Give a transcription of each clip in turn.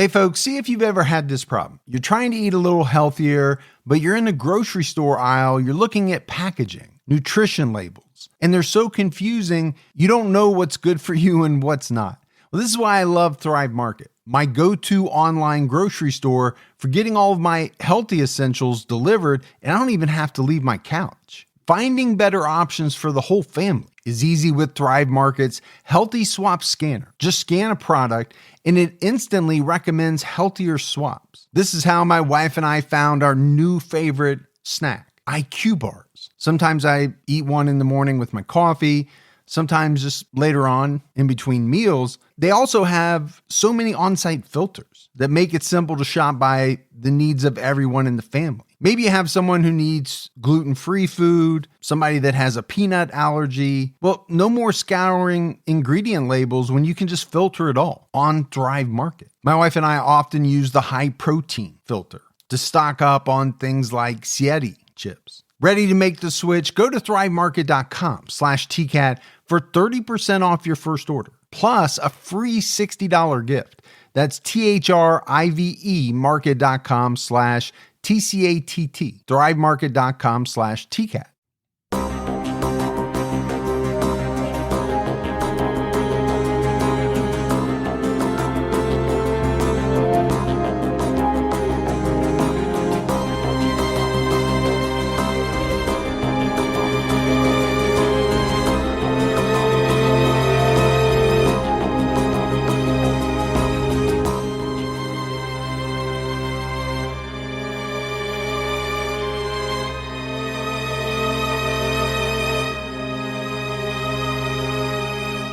Hey folks, see if you've ever had this problem. You're trying to eat a little healthier, but you're in the grocery store aisle, you're looking at packaging, nutrition labels, and they're so confusing, you don't know what's good for you and what's not. Well, this is why I love Thrive Market, my go-to online grocery store for getting all of my healthy essentials delivered, and I don't even have to leave my couch. Finding better options for the whole family is easy with Thrive Market's Healthy Swap Scanner. Just scan a product and it instantly recommends healthier swaps. This is how my wife and I found our new favorite snack, IQ bars. Sometimes I eat one in the morning with my coffee, sometimes just later on in between meals. They also have so many on-site filters that make it simple to shop by the needs of everyone in the family. Maybe you have someone who needs gluten-free food, somebody that has a peanut allergy. Well, no more scouring ingredient labels when you can just filter it all on Thrive Market. My wife and I often use the high protein filter to stock up on things like Sieti chips. Ready to make the switch? Go to thrivemarket.com/TCAT for 30% off your first order, plus a free $60 gift. That's THRIVE market.com/TCATT. thrivemarket.com/TCAT.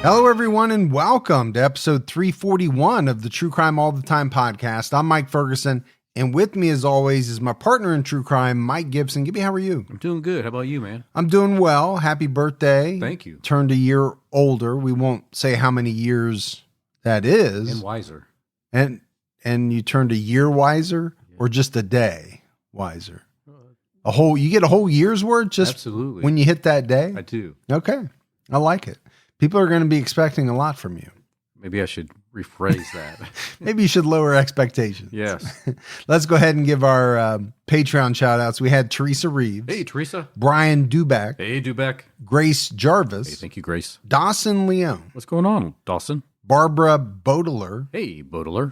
Hello, everyone, and welcome to episode 341 of the True Crime All the Time podcast. I'm Mike Ferguson, and with me, as always, is my partner in true crime, Mike Gibson. Gibby, how are you? I'm doing good. How about you, man? I'm doing well. Happy birthday. Thank you. Turned a year older. We won't say how many years that is. And wiser. And you turned a year wiser, or just a day wiser? You get a whole year's worth just Absolutely. When you hit that day? I do. Okay. I like it. People are going to be expecting a lot from you. Maybe I should rephrase that. Maybe you should lower expectations. Yes. Let's go ahead and give our Patreon shout outs. We had Teresa Reeves. Hey, Teresa. Brian Duback. Hey, Duback. Grace Jarvis. Hey, thank you, Grace. Dawson Leone. What's going on, Dawson? Barbara Bodler. Hey, Bodler.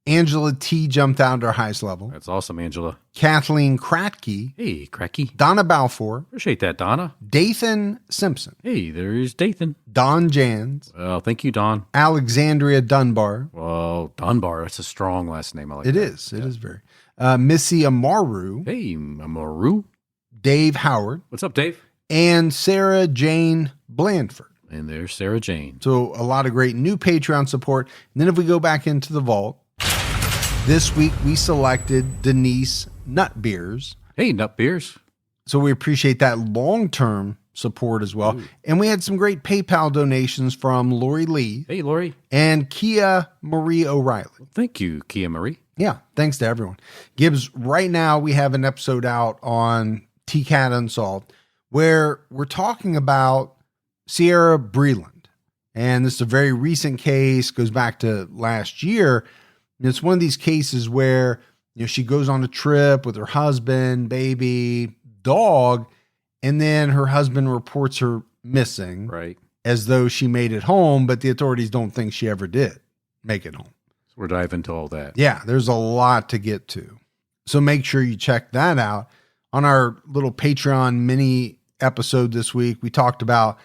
Angela T. jumped out to our highest level. That's awesome, Angela. Kathleen Kratke. Hey, Cracky. Donna Balfour. Appreciate that, Donna. Dathan Simpson. Hey, there's Dathan. Don Jans. Well, thank you, Don. Alexandria Dunbar. Well, Dunbar. That's a strong last name. I like it. That. It is. It is very. Missy Amaru. Hey, Amaru. Dave Howard. What's up, Dave? And Sarah Jane Blandford. And there's Sarah Jane. So a lot of great new Patreon support. And then if we go back into the vault, this week we selected Denise Nutbeers. Hey, Nut Beers. So we appreciate that long-term support as well. Ooh. And we had some great PayPal donations from Lori Lee. Hey, Lori. And Kia Marie O'Reilly. Thank you, Kia Marie. Yeah, thanks to everyone. Gibbs, right now we have an episode out on TCAT Unsolved where we're talking about Sierra Breland. And this is a very recent case, goes back to last year. And it's one of these cases where, she goes on a trip with her husband, baby, dog, and then her husband reports her missing. Right. As though she made it home, but the authorities don't think she ever did make it home. So we're diving into all that. Yeah, there's a lot to get to. So make sure you check that out. On our little Patreon mini episode this week, we talked about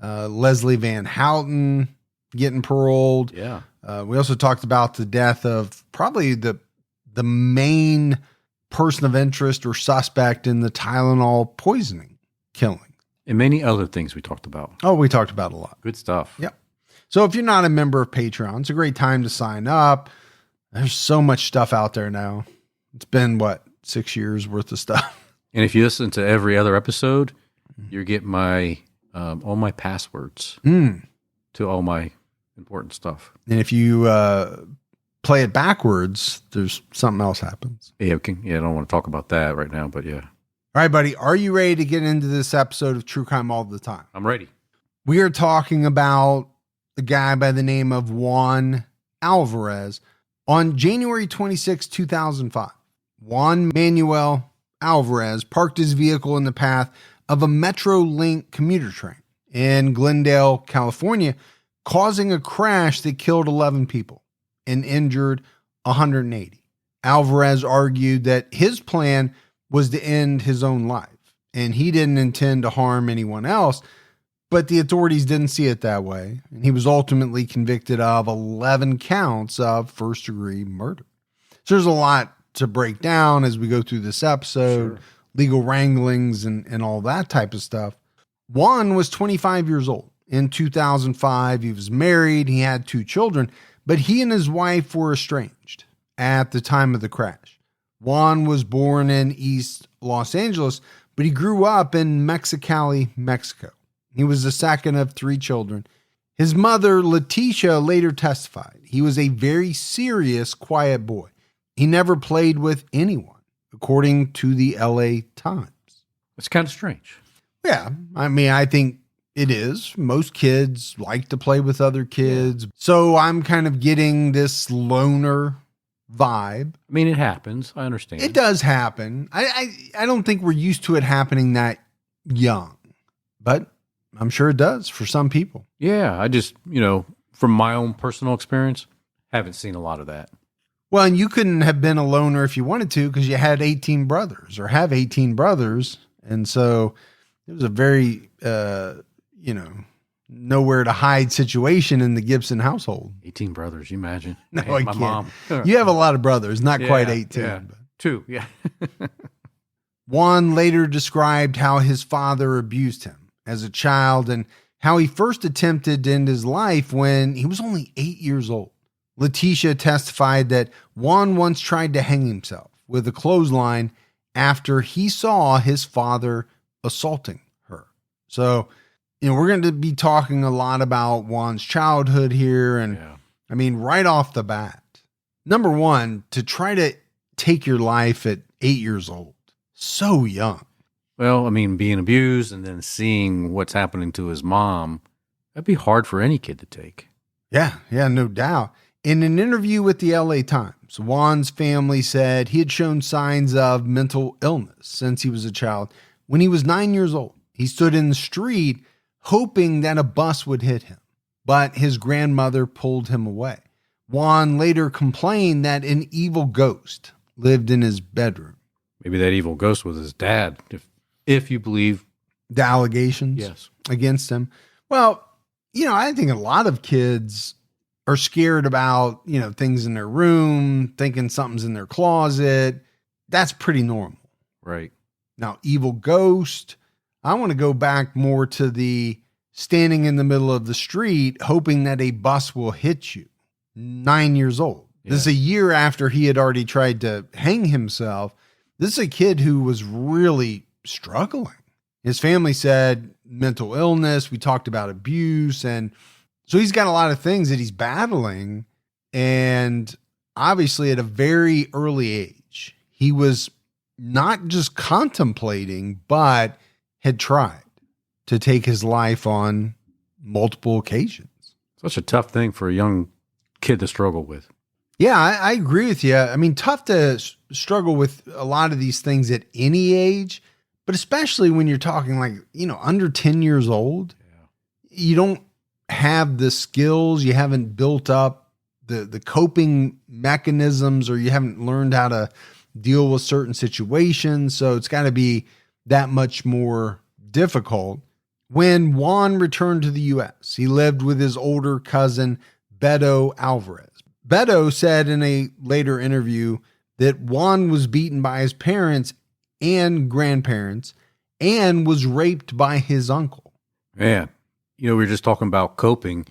Leslie Van Houten getting paroled. Yeah. We also talked about the death of probably the main person of interest or suspect in the Tylenol poisoning killing. And many other things we talked about. Oh, we talked about a lot. Good stuff. Yep. So if you're not a member of Patreon, it's a great time to sign up. There's so much stuff out there now. It's been, 6 years worth of stuff. And if you listen to every other episode, you get my all my passwords to all my important stuff. And if you play it backwards, there's something else happens. Yeah, I don't want to talk about that right now, but yeah. All right, buddy. Are you ready to get into this episode of True Crime All the Time? I'm ready. We are talking about a guy by the name of Juan Alvarez On January 26, 2005, Juan Manuel Alvarez parked his vehicle in the path of a Metrolink commuter train in Glendale, California, causing a crash that killed 11 people and injured 180. Alvarez argued that his plan was to end his own life, and he didn't intend to harm anyone else, but the authorities didn't see it that way, and he was ultimately convicted of 11 counts of first-degree murder. So there's a lot to break down as we go through this episode, legal wranglings and all that type of stuff. Juan was 25 years old. In 2005, he was married, he had 2 children, but he and his wife were estranged at the time of the crash. Juan was born in East Los Angeles, but he grew up in Mexicali, Mexico. He was the second of 3 children. His mother, Letitia, later testified he was a very serious, quiet boy. He never played with anyone, according to the LA Times. It's kind of strange. Yeah, I mean, I think it is. Most kids like to play with other kids. So I'm kind of getting this loner vibe. I mean, it happens. I understand. It does happen. I don't think we're used to it happening that young, but I'm sure it does for some people. Yeah, I just, from my own personal experience, haven't seen a lot of that. Well, and you couldn't have been a loner if you wanted to because you had 18 brothers or have 18 brothers. And so it was a very, nowhere to hide situation in the Gibson household. 18 brothers, you imagine? No, Man, I my can't. mom. You have a lot of brothers, not quite 18. Yeah. But. 2, yeah. Juan later described how his father abused him as a child and how he first attempted to end his life when he was only 8 years old. Letitia testified that Juan once tried to hang himself with a clothesline after he saw his father assaulting her. So, we're going to be talking a lot about Juan's childhood here. And I mean, right off the bat, number one, to try to take your life at 8 years old, so young. Well, I mean, being abused and then seeing what's happening to his mom, that'd be hard for any kid to take. Yeah, no doubt. In an interview with the LA Times, Juan's family said he had shown signs of mental illness since he was a child. When he was 9 years old, he stood in the street hoping that a bus would hit him, but his grandmother pulled him away. Juan later complained that an evil ghost lived in his bedroom. Maybe that evil ghost was his dad, if you believe the allegations against him. Well, I think a lot of kids are scared about, things in their room, thinking something's in their closet. That's pretty normal. Right. Now, evil ghost, I want to go back more to the standing in the middle of the street, hoping that a bus will hit you. 9 years old. Yeah. This is a year after he had already tried to hang himself. This is a kid who was really struggling. His family said mental illness. We talked about abuse. And so he's got a lot of things that he's battling. And obviously at a very early age, he was not just contemplating, but had tried to take his life on multiple occasions. Such a tough thing for a young kid to struggle with. Yeah, I agree with you. I mean, tough to struggle with a lot of these things at any age, but especially when you're talking like, under 10 years old, you don't have the skills, you haven't built up the coping mechanisms, or you haven't learned how to deal with certain situations. So it's got to be that much more difficult. When Juan returned to the U.S., he lived with his older cousin, Beto Alvarez. Beto said in a later interview that Juan was beaten by his parents and grandparents and was raped by his uncle. Man, we were just talking about coping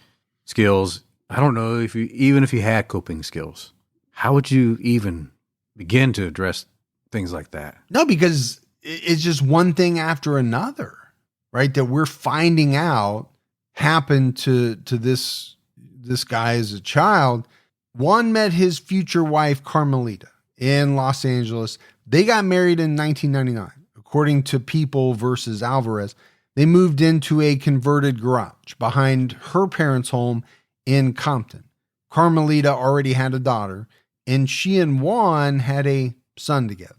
skills. I don't know if you had coping skills, how would you even begin to address things like that? No, because it's just one thing after another, right? That we're finding out happened to this guy as a child. Juan met his future wife, Carmelita, in Los Angeles. They got married in 1999. According to People versus Alvarez, they moved into a converted garage behind her parents' home in Compton. Carmelita already had a daughter, and she and Juan had a son together.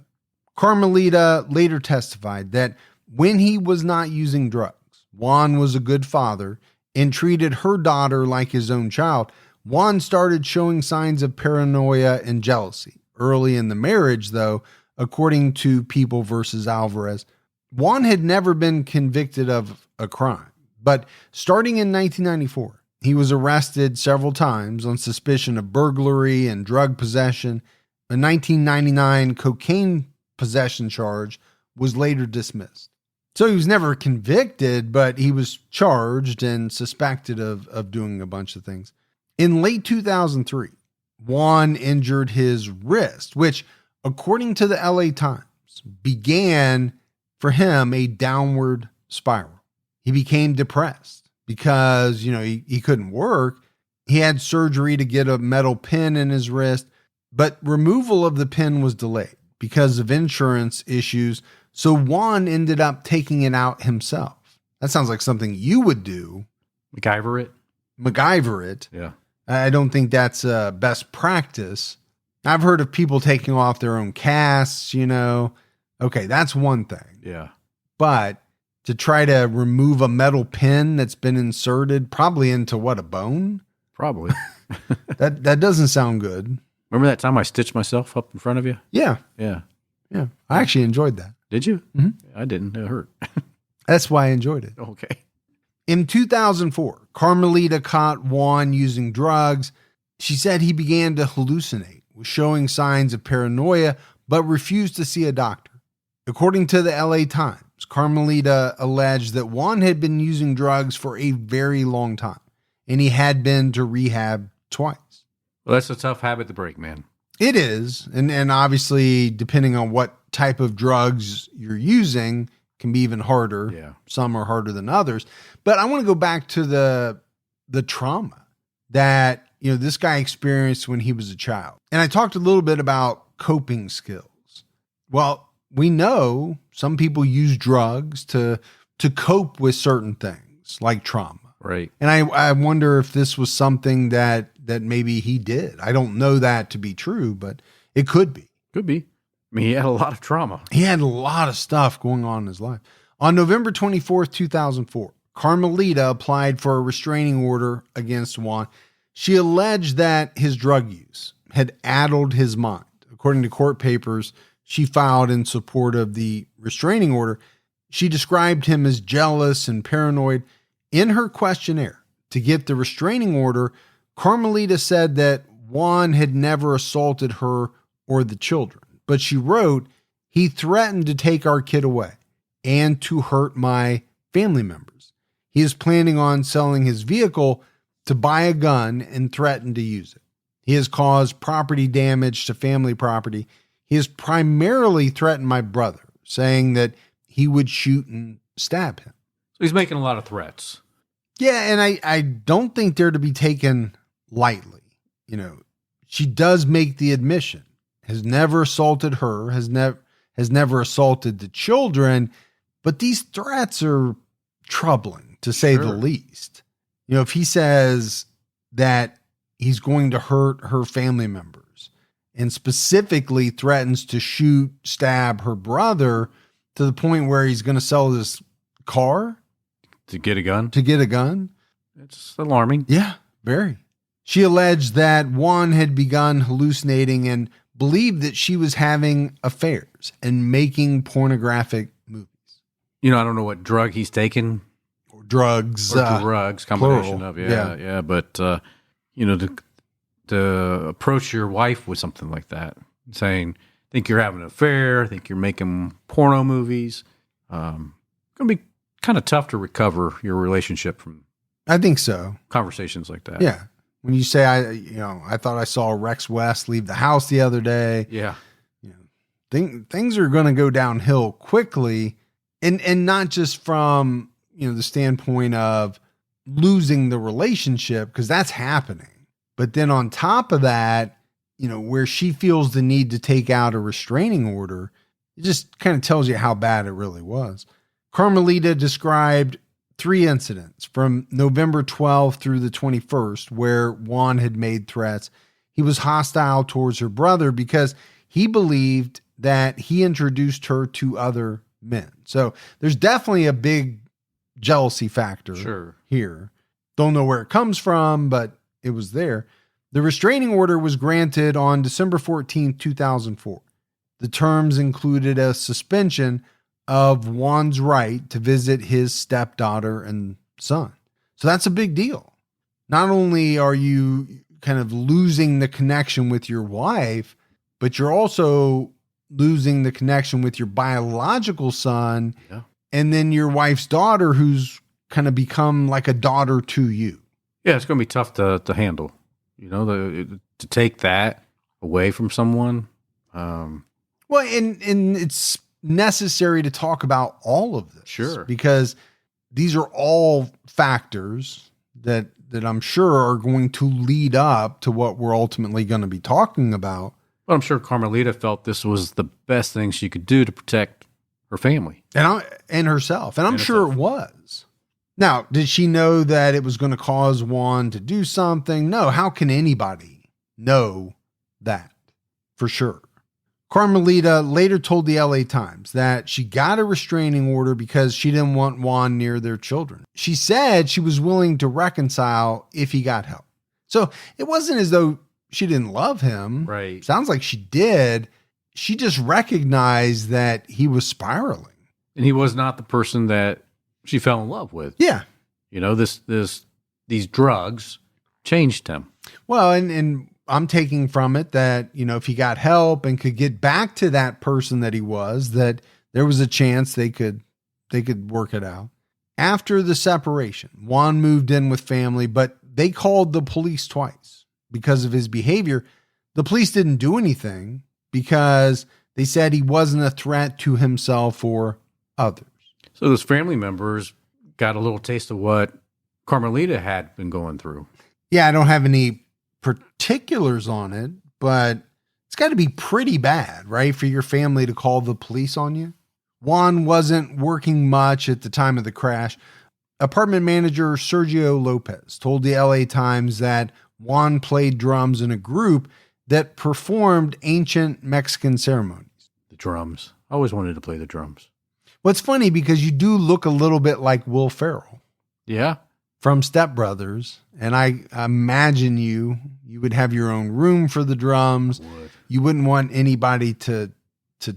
Carmelita later testified that when he was not using drugs, Juan was a good father and treated her daughter like his own child. Juan started showing signs of paranoia and jealousy. Early in the marriage, though, according to People versus Alvarez, Juan had never been convicted of a crime. But starting in 1994, he was arrested several times on suspicion of burglary and drug possession. A 1999 cocaine possession charge was later dismissed. So he was never convicted, but he was charged and suspected of doing a bunch of things. In late 2003, Juan injured his wrist, which, according to the LA Times, began for him a downward spiral. He became depressed because, he couldn't work. He had surgery to get a metal pin in his wrist, but removal of the pin was delayed because of insurance issues. So Juan ended up taking it out himself. That sounds like something you would do. MacGyver it. Yeah. I don't think that's best practice. I've heard of people taking off their own casts, Okay, that's one thing. Yeah. But to try to remove a metal pin that's been inserted probably into a bone? Probably. That doesn't sound good. Remember that time I stitched myself up in front of you? Yeah. Yeah. Yeah. I actually enjoyed that. Did you? Mm-hmm. I didn't. It hurt. That's why I enjoyed it. Okay. In 2004, Carmelita caught Juan using drugs. She said he began to hallucinate, was showing signs of paranoia, but refused to see a doctor. According to the LA Times, Carmelita alleged that Juan had been using drugs for a very long time, and he had been to rehab twice. Well, that's a tough habit to break, man. It is. And obviously, depending on what type of drugs you're using, can be even harder. Yeah. Some are harder than others. But I want to go back to the trauma that, this guy experienced when he was a child. And I talked a little bit about coping skills. Well, we know some people use drugs to cope with certain things like trauma. Right. And I wonder if this was something that maybe he did. I don't know that to be true, but it could be. Could be. I mean, he had a lot of trauma. He had a lot of stuff going on in his life. On November 24th, 2004, Carmelita applied for a restraining order against Juan. She alleged that his drug use had addled his mind. According to court papers she filed in support of the restraining order, she described him as jealous and paranoid. In her questionnaire to get the restraining order, Carmelita said that Juan had never assaulted her or the children, but she wrote, "He threatened to take our kid away and to hurt my family members. He is planning on selling his vehicle to buy a gun and threaten to use it. He has caused property damage to family property. He has primarily threatened my brother, saying that he would shoot and stab him." So he's making a lot of threats. Yeah, and I don't think they're to be taken lightly. She does make the admission, has never assaulted her, has never assaulted the children, but these threats are troubling, to say the least. If he says that he's going to hurt her family members and specifically threatens to shoot, stab her brother to the point where he's going to sell his car to get a gun. It's alarming. Yeah, very. She alleged that Juan had begun hallucinating and believed that she was having affairs and making pornographic movies. I don't know what drug he's taken. Or drugs. Drugs, combination plural. of, yeah. But, to approach your wife with something like that, saying, think you're having an affair, think you're making porno movies, going to be kind of tough to recover your relationship from. I think so. Conversations like that. Yeah. When you say, I thought I saw Rex West leave the house the other day. Yeah. Things are going to go downhill quickly, and not just from, the standpoint of losing the relationship, because that's happening. But then on top of that, where she feels the need to take out a restraining order, it just kind of tells you how bad it really was. Carmelita described 3 incidents from November 12th through the 21st where Juan had made threats. He he was hostile towards her brother because he believed that he introduced her to other men. So there's definitely a big jealousy factor here. Don't know where it comes from, but it was there. The restraining order was granted on December 14th, 2004. The terms included a suspension of Juan's right to visit his stepdaughter and son. So that's a big deal. Not only are you kind of losing the connection with your wife, but you're also losing the connection with your biological son and then your wife's daughter, who's kind of become like a daughter to you. Yeah, it's going to be tough to handle, to take that away from someone. Well, and it's necessary to talk about all of this. Sure. Because these are all factors that I'm sure are going to lead up to what we're ultimately going to be talking about. But I'm sure Carmelita felt this was the best thing she could do to protect her family. And herself. And I'm sure it was. Now, did she know that it was going to cause Juan to do something? No. How can anybody know that for sure? Carmelita later told the LA Times that she got a restraining order because she didn't want Juan near their children. She said she was willing to reconcile if he got help. So it wasn't as though she didn't love him. Right. Sounds like she did. She just recognized that he was spiraling. And he was not the person that she fell in love with. Yeah. These drugs changed him. Well, and I'm taking from it that, if he got help and could get back to that person that he was, that there was a chance they could work it out. After the separation, Juan moved in with family, but they called the police twice because of his behavior. The police didn't do anything because they said he wasn't a threat to himself or others. So those family members got a little taste of what Carmelita had been going through. Yeah, I don't have any particulars on it, but it's got to be pretty bad, right? For your family to call the police on you. Juan wasn't working much at the time of the crash. Apartment manager Sergio Lopez told the LA Times that Juan played drums in a group that performed ancient Mexican ceremonies. The drums. I always wanted to play the drums. Well, it's funny because you do look a little bit like Will Ferrell. Yeah. From Step Brothers. And I imagine you would have your own room for the drums. You wouldn't want anybody to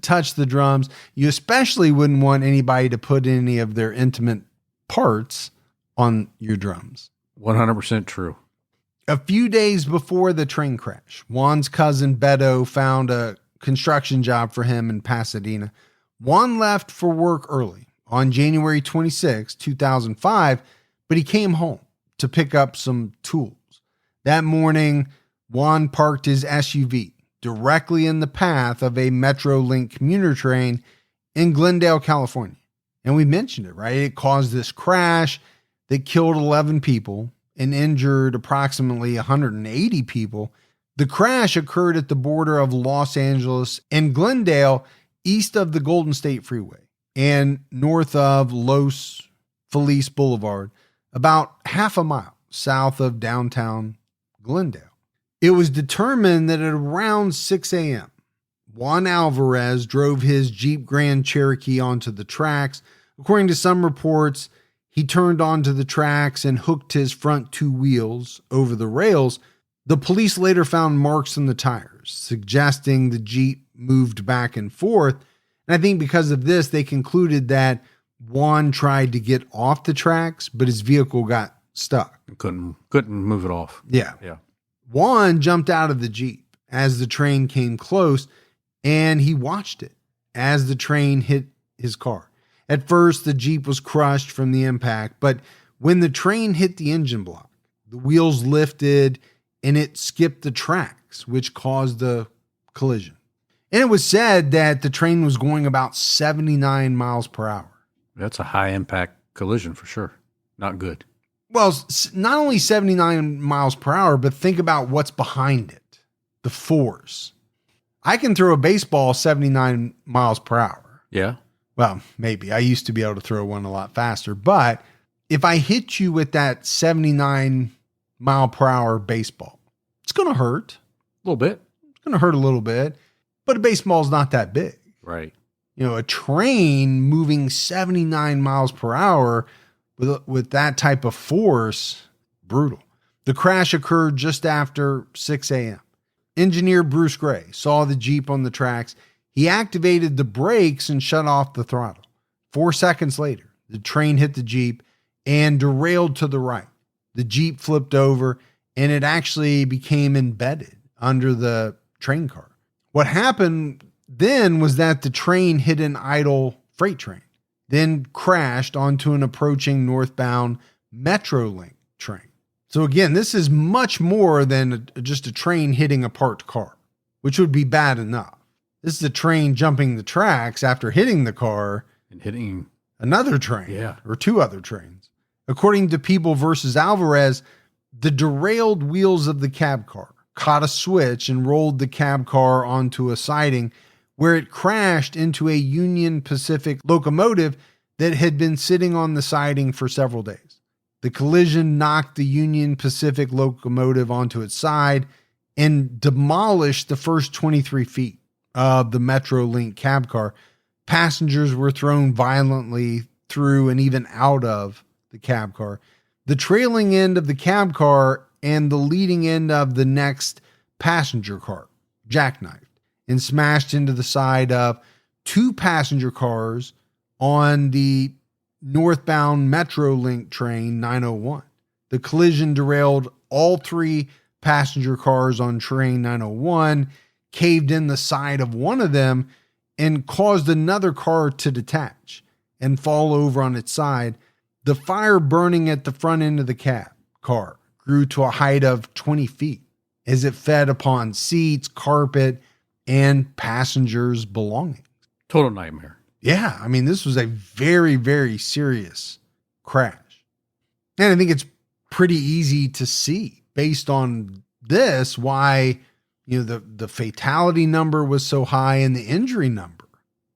touch the drums. You especially wouldn't want anybody to put any of their intimate parts on your drums. 100% true. A few days before the train crash, Juan's cousin Beto found a construction job for him in Pasadena. Juan left for work early on January 26, 2005, but he came home to pick up some tools. That morning, Juan parked his SUV directly in the path of a Metrolink commuter train in Glendale, California. And we mentioned it, right? It caused this crash that killed 11 people and injured approximately 180 people. The crash occurred at the border of Los Angeles and Glendale, east of the Golden State Freeway and north of Los Feliz Boulevard, about half a mile south of downtown Glendale. It was determined that at around 6 a.m., Juan Alvarez drove his Jeep Grand Cherokee onto the tracks. According to some reports, he turned onto the tracks and hooked his front two wheels over the rails. The police later found marks on the tires, suggesting the Jeep moved back and forth. And I think because of this, they concluded that Juan tried to get off the tracks, but his vehicle got stuck. Couldn't move it off. Yeah. Yeah. Juan jumped out of the Jeep as the train came close, and he watched it as the train hit his car. At first, the Jeep was crushed from the impact, but when the train hit the engine block, the wheels lifted and it skipped the tracks, which caused the collision. And it was said that the train was going about 79 miles per hour. That's a high impact collision for sure. Not good. Well, not only 79 miles per hour, but think about what's behind it. The force. I can throw a baseball 79 miles per hour. Yeah. Well, maybe. I used to be able to throw one a lot faster. But if I hit you with that 79 mile per hour baseball, it's going to hurt. little bit. It's going to hurt a little bit, but a baseball's not that big. Right. You know, a train moving 79 miles per hour with that type of force, brutal. The crash occurred just after 6 a.m. Engineer Bruce Gray saw the Jeep on the tracks. He activated the brakes and shut off the throttle. 4 seconds later, the train hit the Jeep and derailed to the right. The Jeep flipped over and it actually became embedded under the train car. What happened then was that the train hit an idle freight train, then crashed onto an approaching northbound Metrolink train. So again, this is much more than just a train hitting a parked car, which would be bad enough. This is a train jumping the tracks after hitting the car And hitting another train, Yeah. or 2 other trains. According to People versus Alvarez, the derailed wheels of the cab car caught a switch and rolled the cab car onto a siding where it crashed into a Union Pacific locomotive that had been sitting on the siding for several days. The collision knocked the Union Pacific locomotive onto its side and demolished the first 23 feet of the Metrolink cab car. Passengers were thrown violently through and even out of the cab car. The trailing end of the cab car and the leading end of the next passenger car jackknifed and smashed into the side of 2 passenger cars on the northbound Metrolink train 901. The collision derailed all 3 passenger cars on train 901, caved in the side of one of them, and caused another car to detach and fall over on its side. The fire burning at the front end of the cab car grew to a height of 20 feet as it fed upon seats, carpet, and passengers' belongings. total nightmare. Yeah, I mean, this was a very, very serious crash. And I think it's pretty easy to see based on this why, you know, the fatality number was so high and the injury number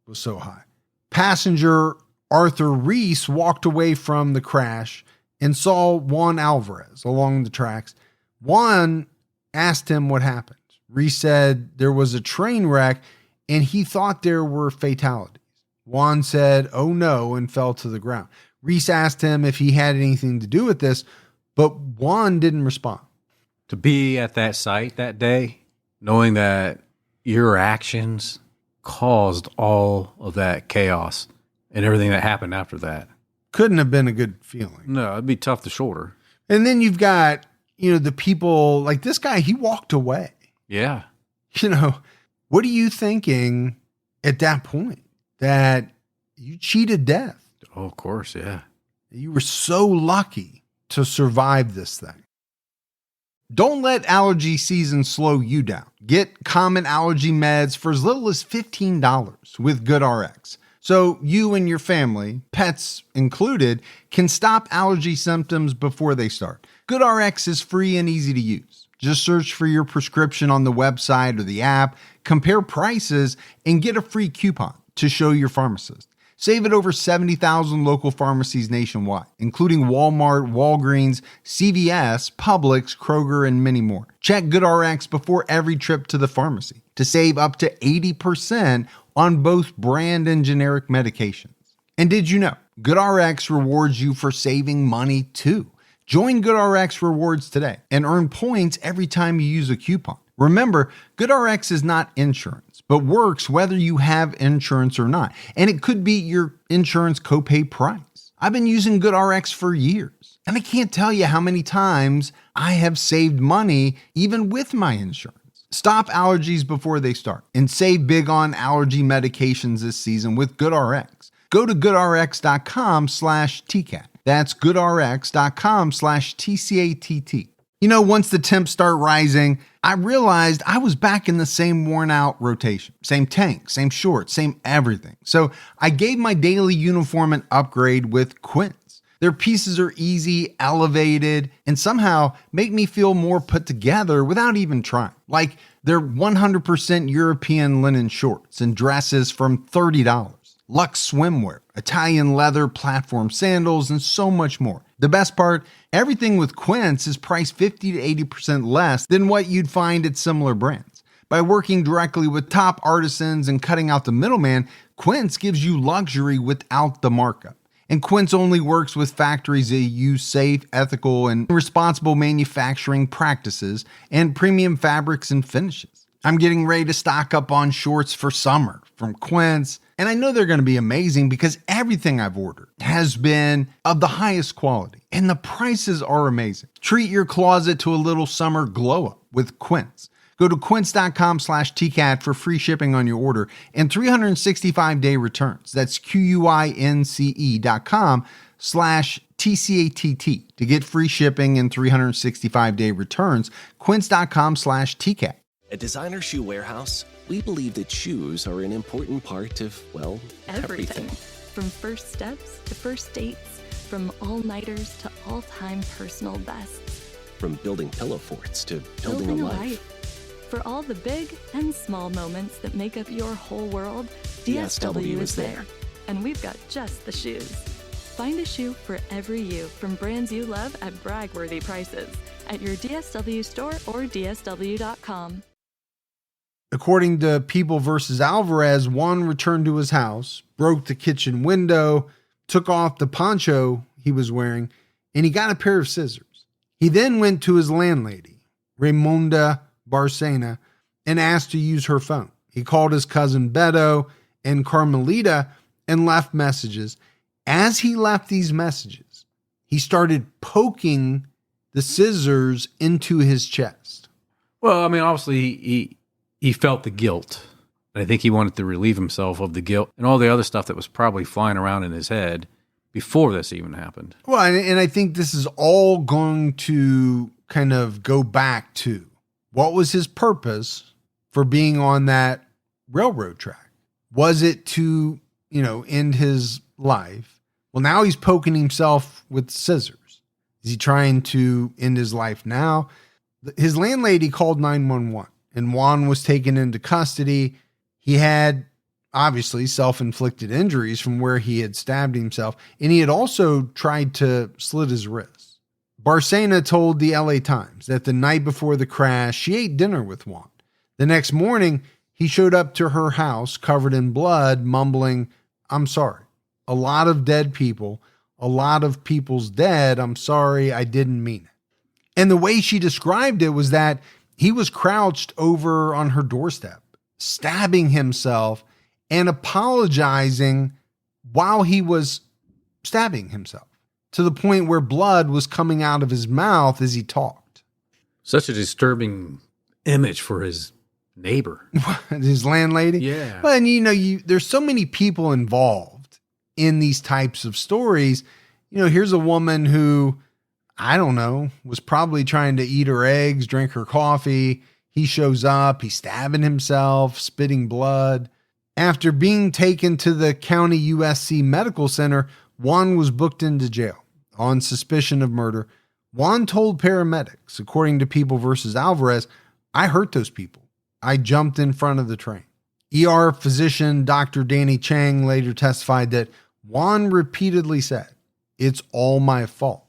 was so high. Passenger Arthur Reese walked away from the crash and saw Juan Alvarez along the tracks. Juan asked him what happened. Reese said there was a train wreck and he thought there were fatalities. Juan said, "Oh no," and fell to the ground. Reese asked him if he had anything to do with this, but Juan didn't respond. To be at that site that day, knowing that your actions caused all of that chaos and everything that happened after that. Couldn't have been a good feeling. No, it'd be tough to shoulder. And then you've got, you know, the people like this guy, he walked away. Yeah. You know, what are you thinking at that point? That you cheated death. Oh, of course, yeah. You were so lucky to survive this thing. Don't let allergy season slow you down. Get common allergy meds for as little as $15 with GoodRx. So you and your family, pets included, can stop allergy symptoms before they start. GoodRx is free and easy to use. Just search for your prescription on the website or the app, compare prices, and get a free coupon to show your pharmacist. Save at over 70,000 local pharmacies nationwide, including Walmart, Walgreens, CVS, Publix, Kroger, and many more. Check GoodRx before every trip to the pharmacy to save up to 80% on both brand and generic medications. And did you know GoodRx rewards you for saving money too? Join GoodRx Rewards today and earn points every time you use a coupon. Remember, GoodRx is not insurance, but works whether you have insurance or not. And it could be your insurance copay price. I've been using GoodRx for years, and I can't tell you how many times I have saved money even with my insurance. Stop allergies before they start and save big on allergy medications this season with GoodRx. Go to goodrx.com/TCAT. That's goodrx.com/TCATT. You know, once the temps start rising, I realized I was back in the same worn out rotation. Same tank, same shorts, same everything. So I gave my daily uniform an upgrade with Quince. Their pieces are easy, elevated, and somehow make me feel more put together without even trying. Like they're 100% European linen shorts and dresses from $30. luxe swimwear, Italian leather platform sandals, and so much more. The best part, everything with Quince is priced 50 to 80% less than what you'd find at similar brands. By working directly with top artisans and cutting out the middleman, Quince gives you luxury without the markup. And Quince only works with factories that use safe, ethical, and responsible manufacturing practices and premium fabrics and finishes. I'm getting ready to stock up on shorts for summer from Quince, and I know they're going to be amazing because everything I've ordered has been of the highest quality, and the prices are amazing. Treat your closet to a little summer glow up with Quince. Go to quince.com/TCAT for free shipping on your order and 365-day returns. That's QUINCE.com/TCATT to get free shipping and 365-day returns. Quince.com/TCAT. At Designer Shoe Warehouse, we believe that shoes are an important part of, well, everything. From first steps to first dates, from all-nighters to all-time personal bests. From building pillow forts to building a life. For all the big and small moments that make up your whole world, DSW is there. And we've got just the shoes. Find a shoe for every you from brands you love at brag-worthy prices at your DSW store or DSW.com. According to People vs. Alvarez, Juan returned to his house, broke the kitchen window, took off the poncho he was wearing, and he got a pair of scissors. He then went to his landlady, Raimonda Barcena, and asked to use her phone. He called his cousin Beto and Carmelita and left messages. As he left these messages, he started poking the scissors into his chest. Well, I mean, obviously he felt the guilt. I think he wanted to relieve himself of the guilt and all the other stuff that was probably flying around in his head before this even happened. Well, and I think this is all going to kind of go back to what was his purpose for being on that railroad track? Was it to, end his life? Well, now he's poking himself with scissors. Is he trying to end his life now? His landlady called 911 and Juan was taken into custody. He had obviously self-inflicted injuries from where he had stabbed himself, and he had also tried to slit his wrists. Barcena told the LA Times that the night before the crash, she ate dinner with Juan. The next morning, he showed up to her house covered in blood, mumbling, "I'm sorry. A lot of dead people, a lot of people's dead. I'm sorry, I didn't mean it." And the way she described it was that he was crouched over on her doorstep, stabbing himself and apologizing while he was stabbing himself, to the point where blood was coming out of his mouth as he talked. Such a disturbing image for his neighbor. His landlady? Yeah. But there's so many people involved in these types of stories. Here's a woman who, I don't know, was probably trying to eat her eggs, drink her coffee. He shows up, he's stabbing himself, spitting blood. After being taken to the County USC Medical Center, Juan was booked into jail on suspicion of murder. Juan told paramedics, according to People vs. Alvarez, "I hurt those people. I jumped in front of the train." ER physician Dr. Danny Chang later testified that Juan repeatedly said, "It's all my fault."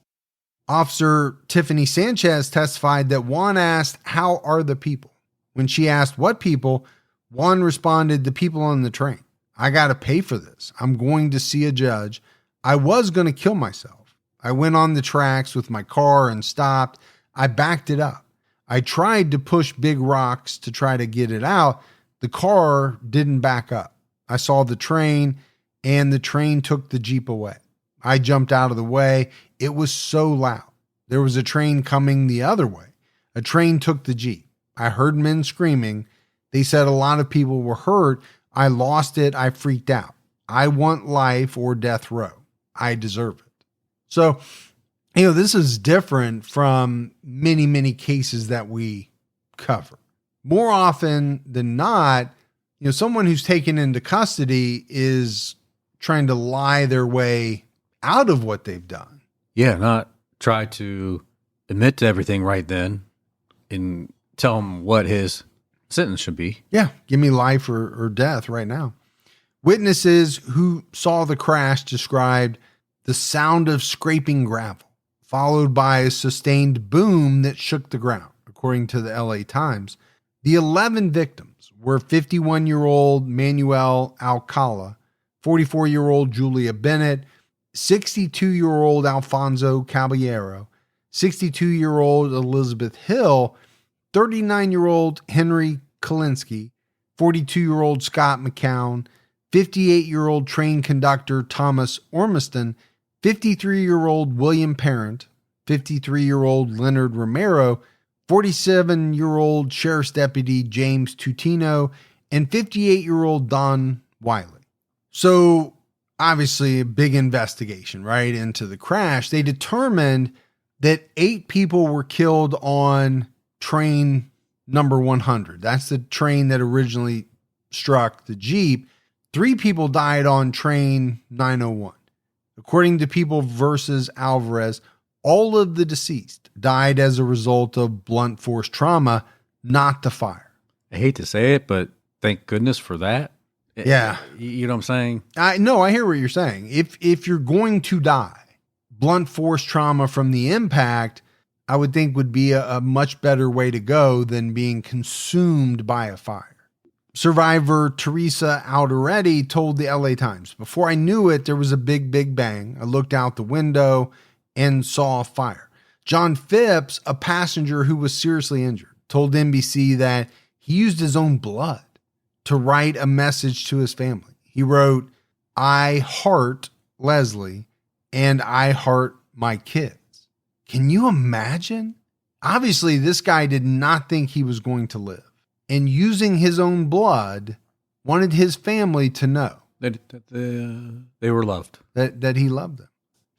Officer Tiffany Sanchez testified that Juan asked, "How are the people?" When she asked what people, Juan responded, "The people on the train. I got to pay for this. I'm going to see a judge. I was going to kill myself. I went on the tracks with my car and stopped. I backed it up. I tried to push big rocks to try to get it out. The car didn't back up. I saw the train and the train took the Jeep away. I jumped out of the way. It was so loud. There was a train coming the other way. A train took the Jeep. I heard men screaming. They said a lot of people were hurt. I lost it. I freaked out. I want life or death row. I deserve it." So, this is different from many, many cases that we cover. More often than not, someone who's taken into custody is trying to lie their way out of what they've done. Yeah, not try to admit to everything right then and tell him what his sentence should be. Yeah, give me life or death right now. Witnesses who saw the crash described the sound of scraping gravel, followed by a sustained boom that shook the ground, according to the LA Times. The 11 victims were 51-year-old Manuel Alcala, 44-year-old Julia Bennett, 62-year-old Alfonso Caballero, 62-year-old Elizabeth Hill, 39-year-old Henry Kalinsky, 42-year-old Scott McCown, 58-year-old train conductor Thomas Ormiston, 53-year-old William Parent, 53-year-old Leonard Romero, 47-year-old Sheriff's Deputy James Tutino, and 58-year-old Don Wiley. So, obviously, a big investigation, right, into the crash. They determined that 8 people were killed on train number 100. That's the train that originally struck the Jeep. 3 people died on train 901. According to People versus Alvarez, all of the deceased died as a result of blunt force trauma, not the fire. I hate to say it, but thank goodness for that. Yeah. You know what I'm saying? I hear what you're saying. If you're going to die, blunt force trauma from the impact, I would think would be a much better way to go than being consumed by a fire. Survivor Teresa Alderetti told the LA Times, "Before I knew it, there was a big, big bang. I looked out the window and saw a fire." John Phipps, a passenger who was seriously injured, told NBC that he used his own blood to write a message to his family. He wrote, "I heart Leslie and I heart my kids." Can you imagine? Obviously, this guy did not think he was going to live, and using his own blood, wanted his family to know That they were loved. that he loved them.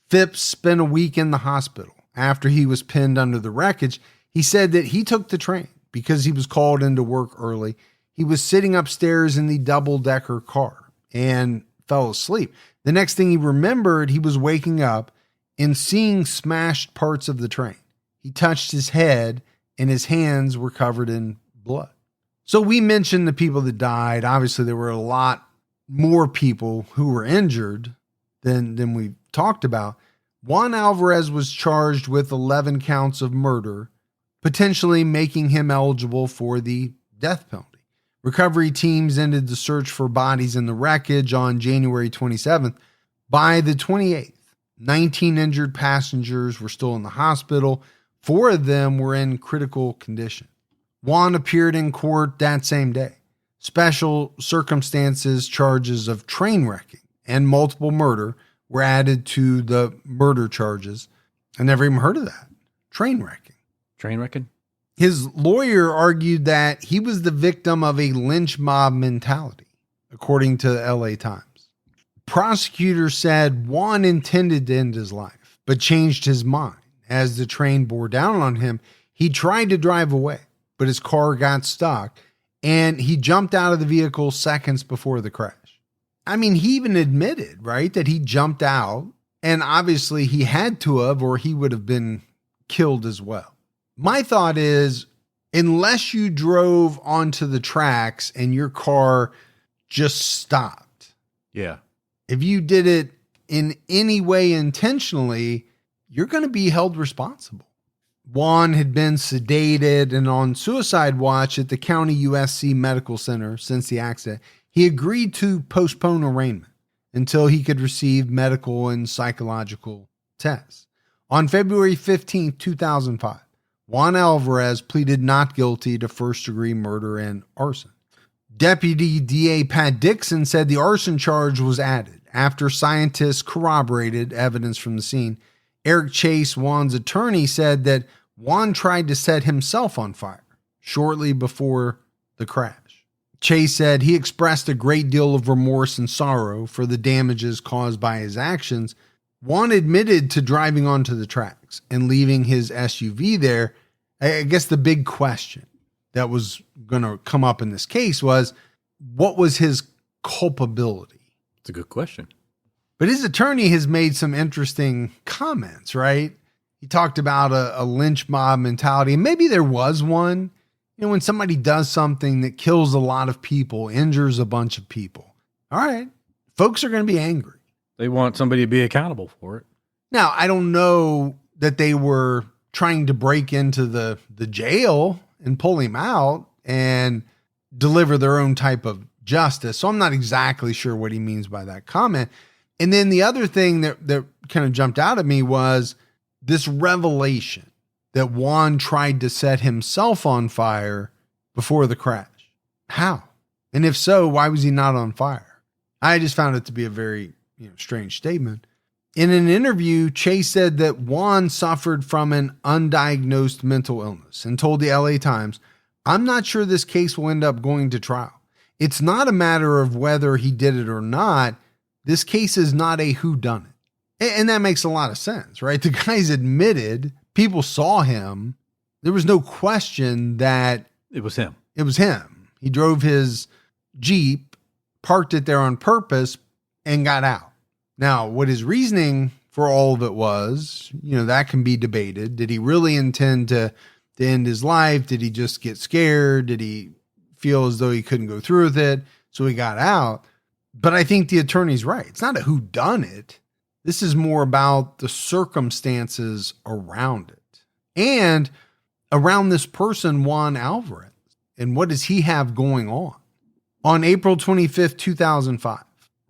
Phipps spent a week in the hospital after he was pinned under the wreckage. He said that he took the train because he was called into work early. He was sitting upstairs in the double-decker car and fell asleep. The next thing he remembered, he was waking up and seeing smashed parts of the train. He touched his head and his hands were covered in blood. So we mentioned the people that died. Obviously, there were a lot more people who were injured than we talked about. Juan Alvarez was charged with 11 counts of murder, potentially making him eligible for the death penalty. Recovery teams ended the search for bodies in the wreckage on January 27th. By the 28th, 19 injured passengers were still in the hospital. 4 of them were in critical condition. Juan appeared in court that same day. Special circumstances charges of train wrecking and multiple murder were added to the murder charges. I never even heard of that. Train wrecking. Train wrecking? His lawyer argued that he was the victim of a lynch mob mentality, according to the LA Times. Prosecutors said Juan intended to end his life, but changed his mind. As the train bore down on him, he tried to drive away, but his car got stuck, and he jumped out of the vehicle seconds before the crash. I mean, he even admitted, right, that he jumped out, and obviously he had to have, or he would have been killed as well. My thought is, unless you drove onto the tracks and your car just stopped. Yeah. If you did it in any way intentionally, you're going to be held responsible. Juan had been sedated and on suicide watch at the County USC Medical Center since the accident. He agreed to postpone arraignment until he could receive medical and psychological tests. On February 15, 2005, Juan Alvarez pleaded not guilty to first-degree murder and arson. Deputy DA Pat Dixon said the arson charge was added after scientists corroborated evidence from the scene. Eric Chase, Juan's attorney, said that Juan tried to set himself on fire shortly before the crash. Chase said he expressed a great deal of remorse and sorrow for the damages caused by his actions. Juan admitted to driving onto the tracks and leaving his SUV there. I guess the big question that was going to come up in this case was, what was his culpability? It's a good question. But his attorney has made some interesting comments, right? He talked about a lynch mob mentality, and maybe there was one. You know, when somebody does something that kills a lot of people, injures a bunch of people. All right, folks are going to be angry. They want somebody to be accountable for it. Now, I don't know that they were trying to break into the jail and pull him out and deliver their own type of justice. So I'm not exactly sure what he means by that comment. And then the other thing that kind of jumped out at me was this revelation that Juan tried to set himself on fire before the crash. How? And if so, why was he not on fire? I just found it to be a very strange statement. In an interview, Chase said that Juan suffered from an undiagnosed mental illness and told the LA Times, "I'm not sure this case will end up going to trial. It's not a matter of whether he did it or not. This case is not a whodunit." And that makes a lot of sense, right? The guy's admitted, people saw him. There was no question that it was him. It was him. He drove his Jeep, parked it there on purpose, and got out. Now, what his reasoning for all of it was, that can be debated. Did he really intend to end his life? Did he just get scared? Did he feel as though he couldn't go through with it, so he got out? But I think the attorney's right. It's not a whodunit. This is more about the circumstances around it and around this person, Juan Alvarez, and what does he have going on? On April 25th, 2005,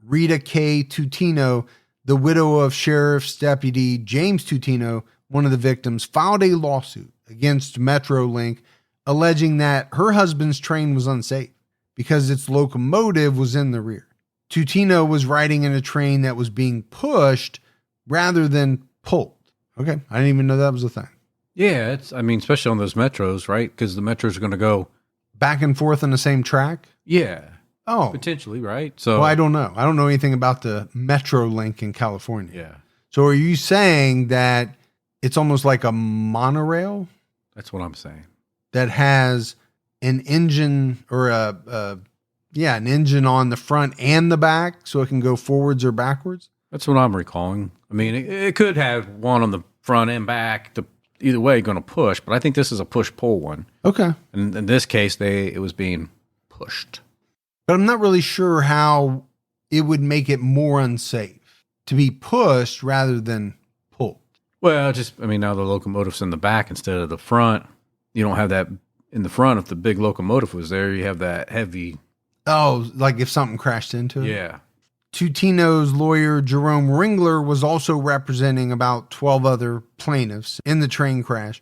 Rita K. Tutino, the widow of Sheriff's Deputy James Tutino, one of the victims, filed a lawsuit against Metrolink alleging that her husband's train was unsafe because its locomotive was in the rear. Tutino was riding in a train that was being pushed rather than pulled. Okay, I didn't even know that was a thing. Yeah, especially on those metros, right? Because the metros are going to go back and forth on the same track. Yeah. Oh, potentially, right? So, well, I don't know. I don't know anything about the Metrolink in California. Yeah. So are you saying that it's almost like a monorail? That's what I'm saying. That has an engine or an engine on the front and the back so it can go forwards or backwards? That's what I'm recalling. I mean, it could have one on the front and back. Either way, going to push, but I think this is a push-pull one. Okay. And in this case, it was being pushed. But I'm not really sure how it would make it more unsafe to be pushed rather than pulled. Well, now the locomotive's in the back instead of the front. You don't have that in the front. If the big locomotive was there, you have that heavy. Oh, like if something crashed into it? Yeah. Tutino's lawyer, Jerome Ringler, was also representing about 12 other plaintiffs in the train crash.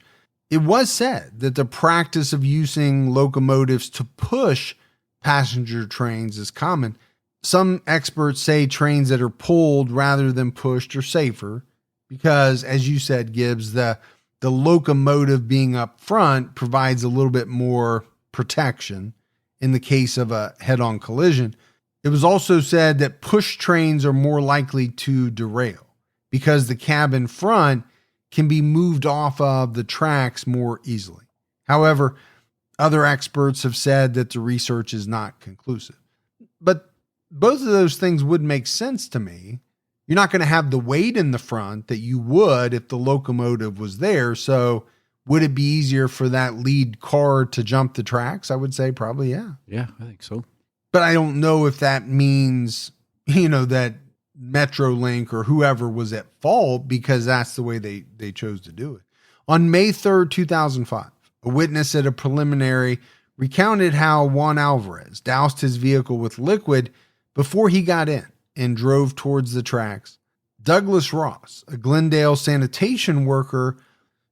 It was said that the practice of using locomotives to push passenger trains is common. Some experts say trains that are pulled rather than pushed are safer because, as you said, Gibbs, the locomotive being up front provides a little bit more protection in the case of a head-on collision. It was also said that push trains are more likely to derail because the cab in front can be moved off of the tracks more easily. However, other experts have said that the research is not conclusive. But both of those things would make sense to me. You're not going to have the weight in the front that you would if the locomotive was there. So would it be easier for that lead car to jump the tracks? I would say probably, yeah. Yeah, I think so. But I don't know if that means, that Metrolink or whoever was at fault because that's the way they chose to do it. On May 3rd, 2005, a witness at a preliminary recounted how Juan Alvarez doused his vehicle with liquid before he got in and drove towards the tracks. Douglas Ross, a Glendale sanitation worker,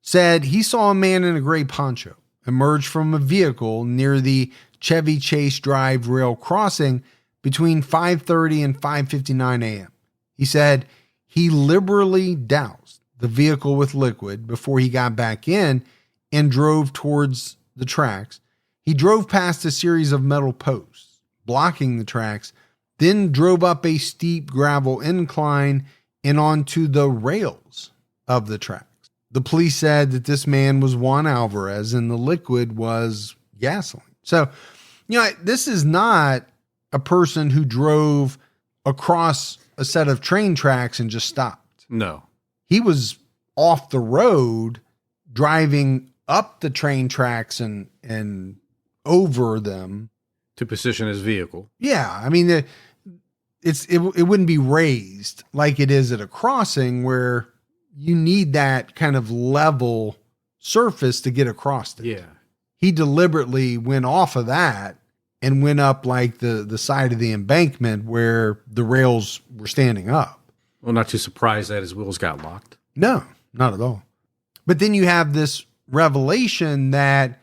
said he saw a man in a gray poncho emerge from a vehicle near the Chevy Chase Drive rail crossing between 5:30 and 5:59 a.m. He said he liberally doused the vehicle with liquid before he got back in and drove towards the tracks. He drove past a series of metal posts blocking the tracks, then drove up a steep gravel incline and onto the rails of the tracks. The police said that this man was Juan Alvarez and the liquid was gasoline. So, this is not a person who drove across a set of train tracks and just stopped. No. He was off the road driving up the train tracks and over them to position his vehicle. Yeah. I mean, it wouldn't be raised like it is at a crossing where you need that kind of level surface to get across it. Yeah. He deliberately went off of that and went up like the side of the embankment where the rails were standing up. Well, not too surprised that his wheels got locked. No, not at all. But then you have this revelation that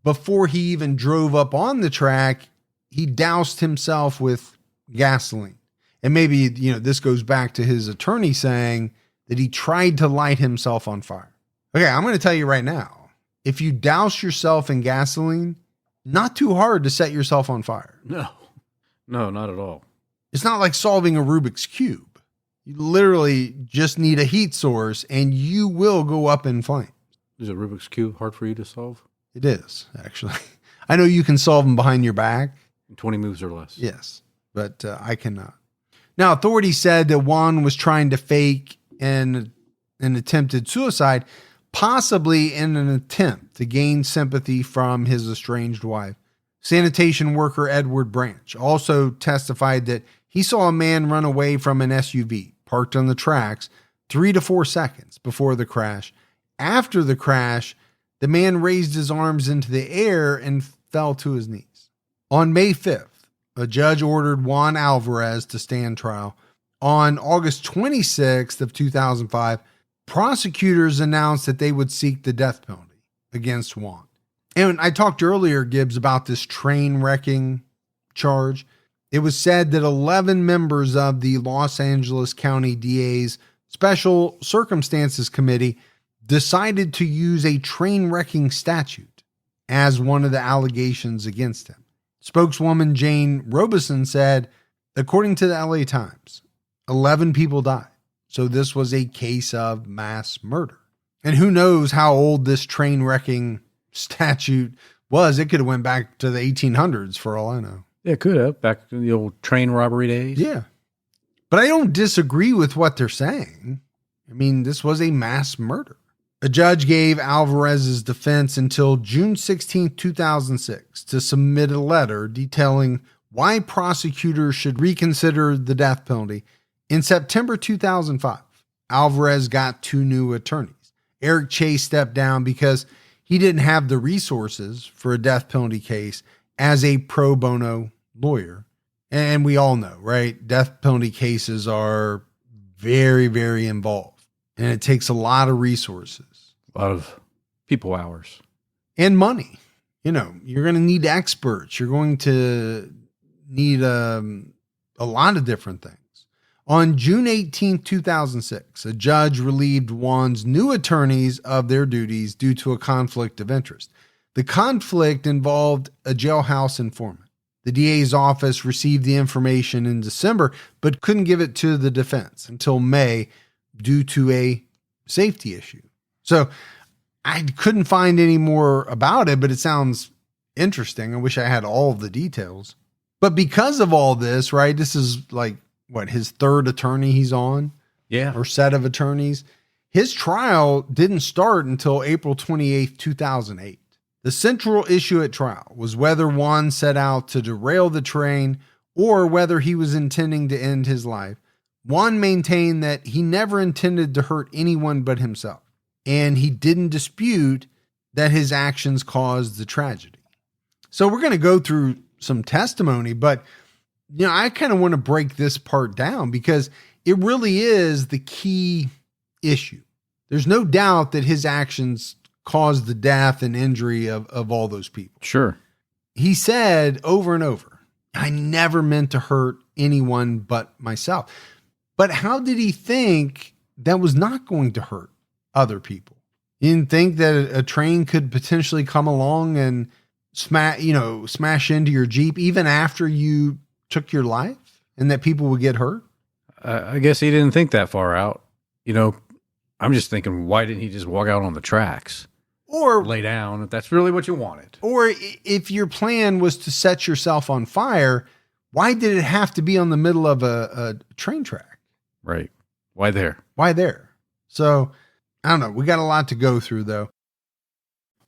before he even drove up on the track, he doused himself with gasoline. And maybe, this goes back to his attorney saying that he tried to light himself on fire. Okay, I'm going to tell you right now, if you douse yourself in gasoline, not too hard to set yourself on fire. No, not at all. It's not like solving a Rubik's Cube. You literally just need a heat source and you will go up in flames. Is a Rubik's Cube hard for you to solve? It is, actually. I know you can solve them behind your back. 20 moves or less. Yes, but I cannot. Now, authorities said that Juan was trying to fake an attempted suicide, possibly in an attempt to gain sympathy from his estranged wife. Sanitation worker Edward Branch also testified that he saw a man run away from an SUV parked on the tracks 3 to 4 seconds before the crash. After the crash, the man raised his arms into the air and fell to his knees. On May 5th, a judge ordered Juan Alvarez to stand trial. On August 26th of 2005, prosecutors announced that they would seek the death penalty against Juan. And I talked earlier, Gibbs, about this train wrecking charge. It was said that 11 members of the Los Angeles County DA's Special Circumstances Committee decided to use a train wrecking statute as one of the allegations against him. Spokeswoman Jane Robeson said, according to the LA Times, 11 people died. So this was a case of mass murder. And who knows how old this train wrecking statute was. It could have went back to the 1800s for all I know. Yeah, it could have, back in the old train robbery days. Yeah. But I don't disagree with what they're saying. I mean, this was a mass murder. A judge gave Alvarez's defense until June 16, 2006 to submit a letter detailing why prosecutors should reconsider the death penalty. In September 2005, Alvarez got 2 new attorneys. Eric Chase stepped down because he didn't have the resources for a death penalty case as a pro bono lawyer. And we all know, right? Death penalty cases are very, very involved. And it takes a lot of resources. A lot of people hours. And money. You're going to need experts. You're going to need a lot of different things. On June 18, 2006, a judge relieved Juan's new attorneys of their duties due to a conflict of interest. The conflict involved a jailhouse informant. The DA's office received the information in December, but couldn't give it to the defense until May due to a safety issue. So I couldn't find any more about it, but it sounds interesting. I wish I had all of the details. But because of all this, right, this is like, his third attorney he's on? Yeah. Or set of attorneys. His trial didn't start until April 28th, 2008. The central issue at trial was whether Juan set out to derail the train or whether he was intending to end his life. Juan maintained that he never intended to hurt anyone but himself, and he didn't dispute that his actions caused the tragedy. So we're going to go through some testimony, but I kind of want to break this part down because it really is the key issue. There's no doubt that his actions caused the death and injury of all those people. Sure. He said over and over, I never meant to hurt anyone but myself. But how did he think that was not going to hurt other people? He didn't think that a train could potentially come along and smash into your Jeep even after you took your life and that people would get hurt? I guess he didn't think that far out. I'm just thinking, why didn't he just walk out on the tracks? Or lay down if that's really what you wanted. Or if your plan was to set yourself on fire, why did it have to be on the middle of a train track? Right. Why there? Why there? So, I don't know. We got a lot to go through, though.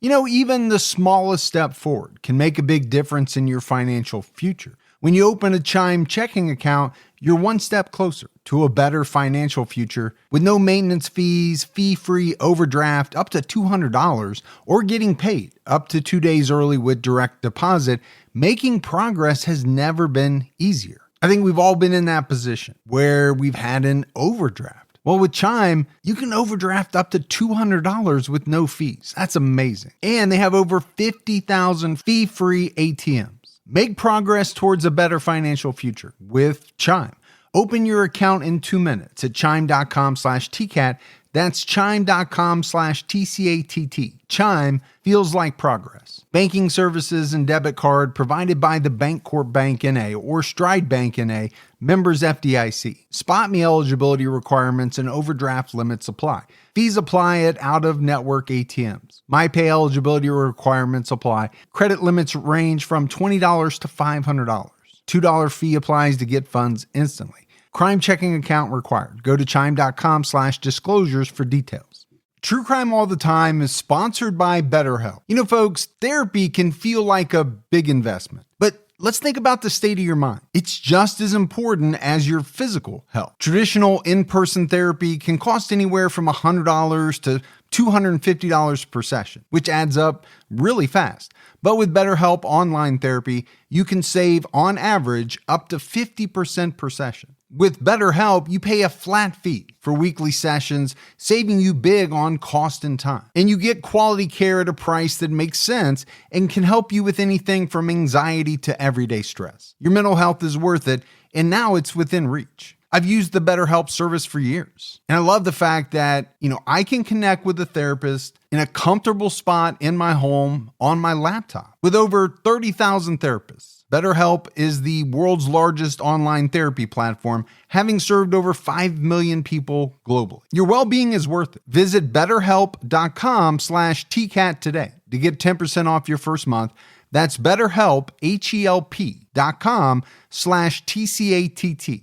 Even the smallest step forward can make a big difference in your financial future. When you open a Chime checking account, you're one step closer to a better financial future with no maintenance fees, fee-free overdraft up to $200, or getting paid up to 2 days early with direct deposit. Making progress has never been easier. I think we've all been in that position where we've had an overdraft. Well, with Chime, you can overdraft up to $200 with no fees. That's amazing. And they have over 50,000 fee-free ATMs. Make progress towards a better financial future with Chime. Open your account in 2 minutes at chime.com/TCAT. That's chime.com/TCATT. Chime feels like progress. Banking services and debit card provided by the Bancorp Bank N.A. or Stride Bank N.A., members FDIC. Spot me eligibility requirements and overdraft limits apply. Fees apply at out-of-network ATMs. MyPay eligibility requirements apply. Credit limits range from $20 to $500. $2 fee applies to get funds instantly. Crime checking account required. Go to chime.com/disclosures for details. True Crime All the Time is sponsored by BetterHelp. You know, folks, therapy can feel like a big investment, but let's think about the state of your mind. It's just as important as your physical health. Traditional in-person therapy can cost anywhere from $100 to $250 per session, which adds up really fast. But with BetterHelp Online Therapy, you can save on average up to 50% per session. With BetterHelp, you pay a flat fee for weekly sessions, saving you big on cost and time. And you get quality care at a price that makes sense and can help you with anything from anxiety to everyday stress. Your mental health is worth it, and now it's within reach. I've used the BetterHelp service for years, and I love the fact that, I can connect with a therapist in a comfortable spot in my home on my laptop. With over 30,000 therapists, BetterHelp is the world's largest online therapy platform, having served over 5 million people globally. Your well-being is worth it. Visit betterhelp.com/TCAT today to get 10% off your first month. That's BetterHelp, HELP.com/TCATT.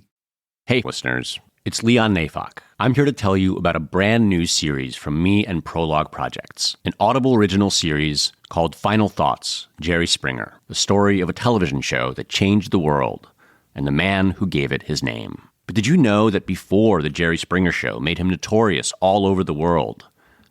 Hey, listeners, it's Leon Nafok. I'm here to tell you about a brand new series from me and Prologue Projects, an Audible original series called Final Thoughts, Jerry Springer, the story of a television show that changed the world and the man who gave it his name. But did you know that before the Jerry Springer Show made him notorious all over the world,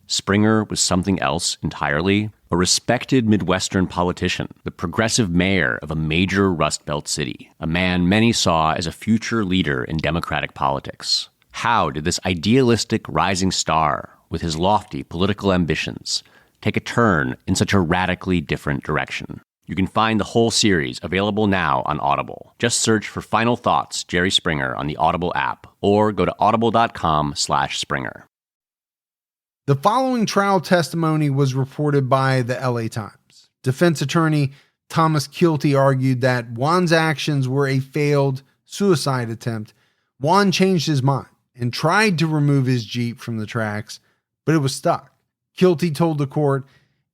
Springer was something else entirely? A respected Midwestern politician, the progressive mayor of a major Rust Belt city, a man many saw as a future leader in Democratic politics. How did this idealistic rising star, with his lofty political ambitions, take a turn in such a radically different direction? You can find the whole series available now on Audible. Just search for Final Thoughts, Jerry Springer on the Audible app, or go to audible.com/Springer. The following trial testimony was reported by the LA Times. Defense attorney Thomas Kilty argued that Juan's actions were a failed suicide attempt. Juan changed his mind and tried to remove his Jeep from the tracks, but it was stuck. Kilty told the court,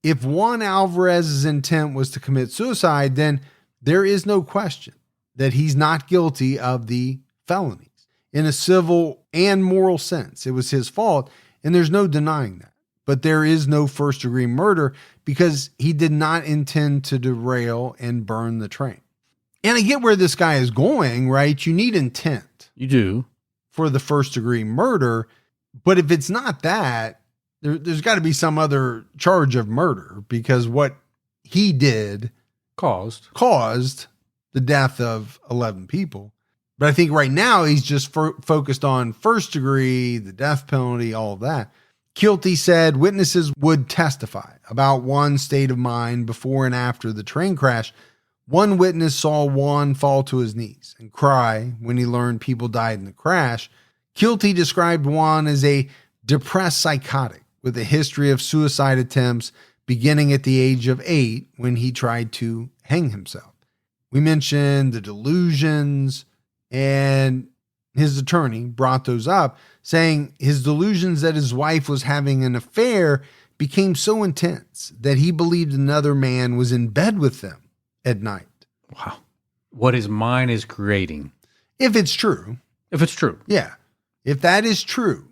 if Juan Alvarez's intent was to commit suicide, then there is no question that he's not guilty of the felonies. In a civil and moral sense, it was his fault, and there's no denying that. But there is no first-degree murder because he did not intend to derail and burn the train. And I get where this guy is going, right? You need intent. You do. For the first-degree murder. But if it's not that, there's got to be some other charge of murder because what he did caused the death of 11 people. But I think right now he's just focused on first degree, the death penalty, all of that. Kilty said witnesses would testify about Juan's state of mind before and after the train crash. One witness saw Juan fall to his knees and cry when he learned people died in the crash. Kilty described Juan as a depressed psychotic with a history of suicide attempts beginning at the age of 8 when he tried to hang himself. We mentioned the delusions, and his attorney brought those up, saying his delusions that his wife was having an affair became so intense that he believed another man was in bed with them at night. Wow. What his mind is creating. If it's true. If it's true. Yeah. If that is true,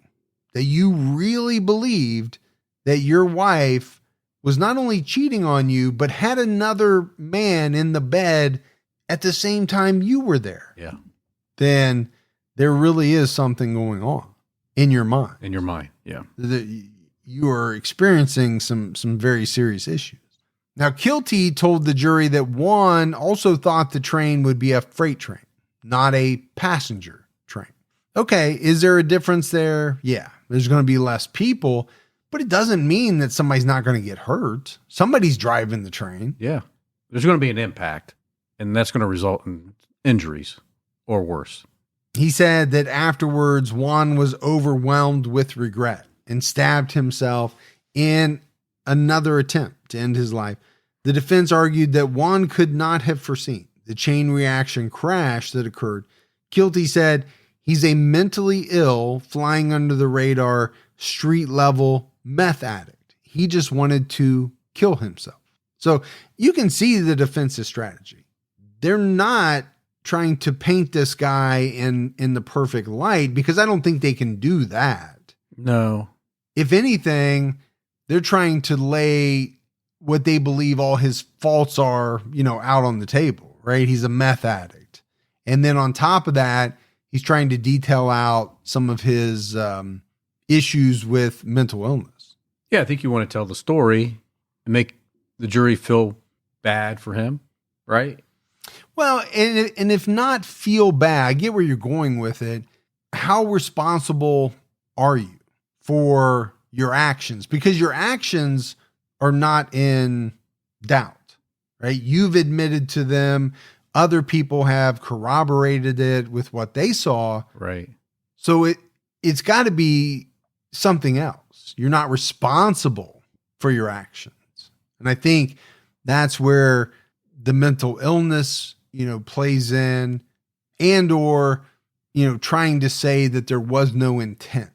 that you really believed that your wife was not only cheating on you, but had another man in the bed at the same time you were there. Yeah. Then there really is something going on in your mind. In your mind, yeah. You are experiencing some very serious issues. Now, Kilty told the jury that Juan also thought the train would be a freight train, not a passenger train. Okay, is there a difference there? Yeah, there's going to be less people, but it doesn't mean that somebody's not going to get hurt. Somebody's driving the train. Yeah. There's going to be an impact, and that's going to result in injuries or worse. He said that afterwards, Juan was overwhelmed with regret and stabbed himself in another attempt to end his life. The defense argued that Juan could not have foreseen the chain reaction crash that occurred. Kilty said he's a mentally ill, flying under the radar, street level meth addict. He just wanted to kill himself. So you can see the defense's strategy. They're not trying to paint this guy in the perfect light, because I don't think they can do that. No. If anything, they're trying to lay what they believe all his faults are, out on the table, right? He's a meth addict. And then on top of that, he's trying to detail out some of his issues with mental illness. Yeah, I think you want to tell the story and make the jury feel bad for him, right? Well, and if not feel bad, I get where you're going with it. How responsible are you for your actions? Because your actions are not in doubt, right? You've admitted to them. Other people have corroborated it with what they saw. Right. So it's got to be something else. You're not responsible for your actions. And I think that's where the mental illness, plays in, and or, trying to say that there was no intent.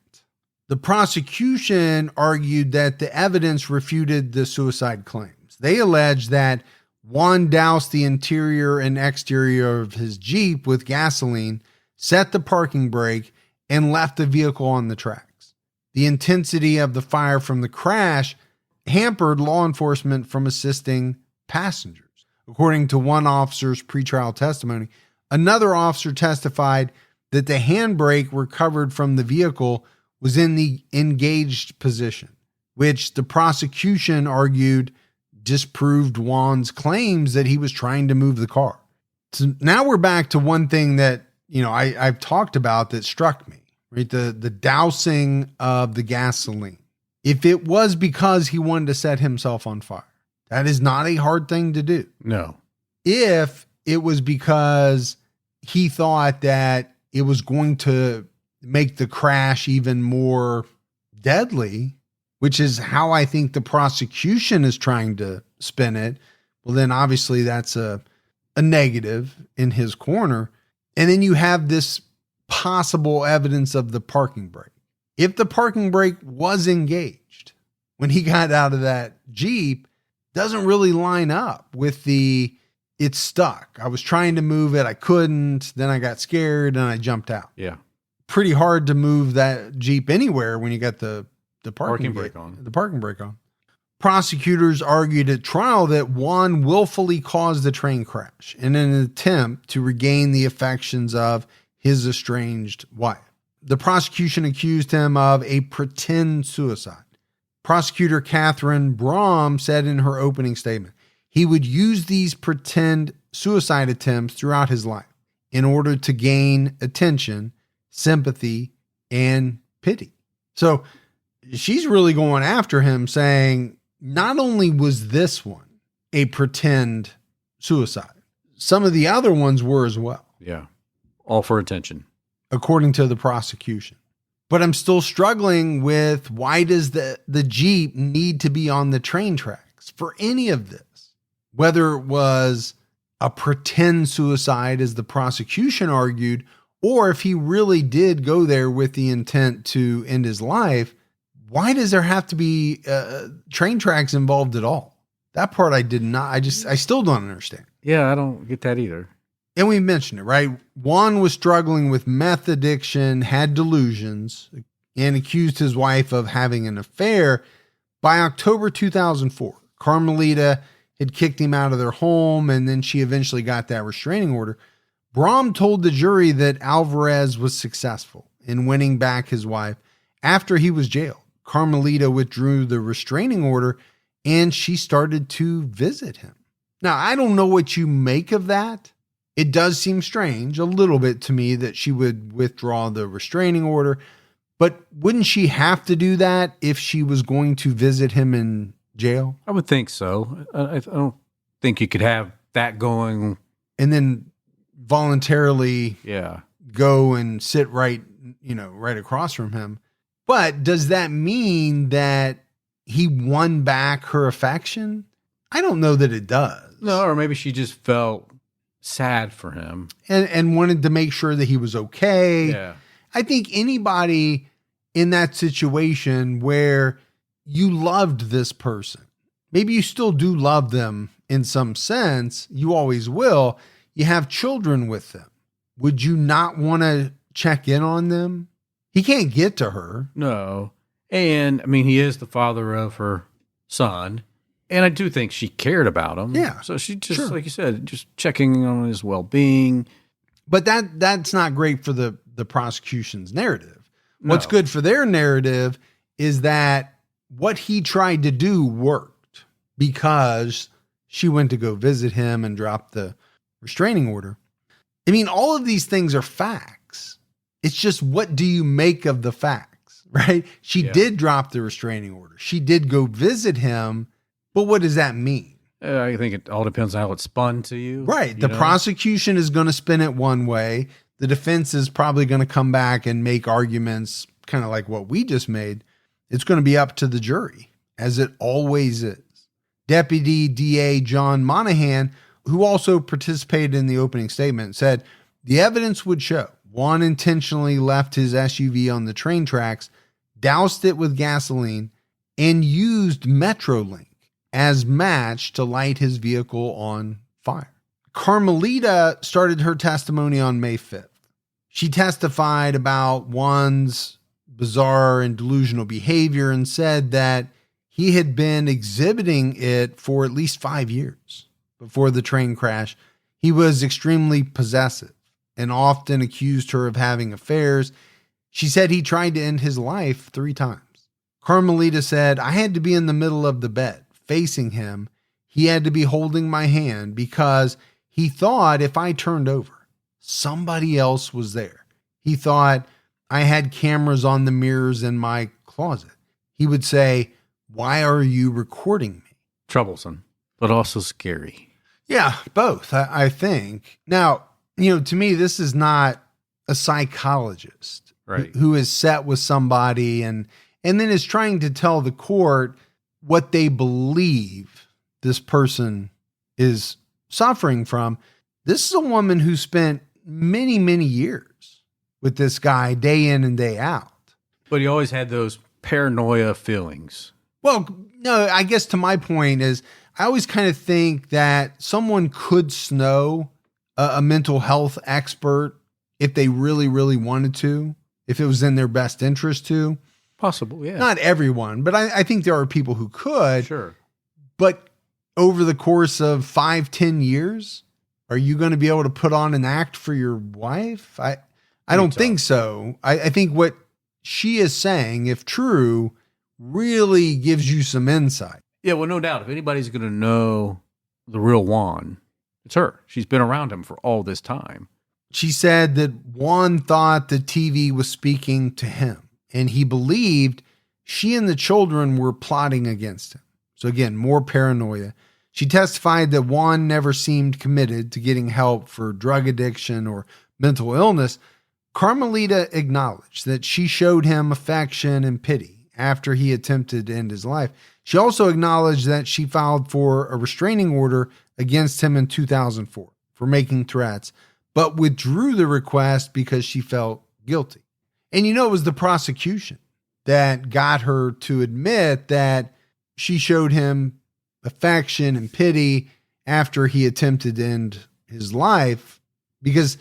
The prosecution argued that the evidence refuted the suicide claims. They alleged that Juan doused the interior and exterior of his Jeep with gasoline, set the parking brake, and left the vehicle on the tracks. The intensity of the fire from the crash hampered law enforcement from assisting passengers. According to one officer's pretrial testimony, another officer testified that the handbrake recovered from the vehicle was in the engaged position, which the prosecution argued disproved Juan's claims that he was trying to move the car. So now we're back to one thing that, I've talked about that struck me, right? The dousing of the gasoline. If it was because he wanted to set himself on fire, that is not a hard thing to do. No. If it was because he thought that it was going to make the crash even more deadly, which is how I think the prosecution is trying to spin it, well, then obviously that's a negative in his corner. And then you have this possible evidence of the parking brake. If the parking brake was engaged when he got out of that Jeep, doesn't really line up with it's stuck. I was trying to move it. I couldn't. Then I got scared and I jumped out. Yeah. Pretty hard to move that Jeep anywhere when you got the parking brake on. The parking brake on. Prosecutors argued at trial that Juan willfully caused the train crash in an attempt to regain the affections of his estranged wife. The prosecution accused him of a pretend suicide. Prosecutor Catherine Brom said in her opening statement, he would use these pretend suicide attempts throughout his life in order to gain attention, sympathy, and pity. So she's really going after him, saying not only was this one a pretend suicide, some of the other ones were as well. Yeah. All for attention. According to the prosecution. But I'm still struggling with, why does the Jeep need to be on the train tracks for any of this? Whether it was a pretend suicide, as the prosecution argued, or if he really did go there with the intent to end his life, why does there have to be train tracks involved at all? That part I did not, I still don't understand. Yeah, I don't get that either. And we mentioned it, right? Juan was struggling with meth addiction, had delusions, and accused his wife of having an affair. By October 2004, Carmelita had kicked him out of their home, and then she eventually got that restraining order. Brahm told the jury that Alvarez was successful in winning back his wife after he was jailed. Carmelita withdrew the restraining order and she started to visit him. Now, I don't know what you make of that. It does seem strange a little bit to me that she would withdraw the restraining order, but wouldn't she have to do that if she was going to visit him in jail? I would think so. I don't think you could have that going. And then voluntarily Yeah. go and sit right across from him. But does that mean that he won back her affection? I don't know that it does. No, or maybe she just felt sad for him. And wanted to make sure that he was okay. Yeah. I think anybody in that situation where you loved this person, maybe you still do love them in some sense, you always will, you have children with them. Would you not want to check in on them? He can't get to her. No. And I mean, he is the father of her son. And I do think she cared about him. Yeah. So she just, Sure. like you said, just checking on his well-being. But that's not great for the prosecution's narrative. What's No. good for their narrative is that what he tried to do worked because she went to go visit him and dropped the restraining order. I mean, all of these things are facts. It's just, what do you make of the facts, right? She Yeah. did drop the restraining order. She did go visit him, but what does that mean? I think it all depends on how it's spun to you. Right. you The know? prosecution is going to spin it one way. The defense is probably going to come back and make arguments kind of like what we just made. It's going to be up to the jury, as it always is. Deputy DA John Monahan, who also participated in the opening statement, said the evidence would show Juan intentionally left his SUV on the train tracks, doused it with gasoline, and used Metrolink as match to light his vehicle on fire. Carmelita started her testimony on May 5th. She testified about Juan's bizarre and delusional behavior and said that he had been exhibiting it for at least 5 years before the train crash. He was extremely possessive and often accused her of having affairs. She said he tried to end his life 3 times. Carmelita said, I had to be in the middle of the bed, facing him. He had to be holding my hand because he thought if I turned over, somebody else was there. He thought I had cameras on the mirrors in my closet. He would say, why are you recording me? Troublesome, but also scary. Yeah, both, I think. Now, to me, this is not a psychologist Right. who is set with somebody and then is trying to tell the court what they believe this person is suffering from. This is a woman who spent many, many years with this guy day in and day out. But he always had those paranoia feelings. Well, no, I guess to my point is I always kind of think that someone could snow a mental health expert if they really, really wanted to, if it was in their best interest to. Possible, yeah. Not everyone, but I think there are people who could. Sure. But over the course of 5-10 years, are you going to be able to put on an act for your wife? I don't think so. I think what she is saying, if true, really gives you some insight. Yeah, well, no doubt. If anybody's going to know the real Juan, it's her. She's been around him for all this time. She said that Juan thought the TV was speaking to him, and he believed she and the children were plotting against him. So again, more paranoia. She testified that Juan never seemed committed to getting help for drug addiction or mental illness. Carmelita acknowledged that she showed him affection and pity after he attempted to end his life. She also acknowledged that she filed for a restraining order against him in 2004 for making threats, but withdrew the request because she felt guilty. And it was the prosecution that got her to admit that she showed him affection and pity after he attempted to end his life, because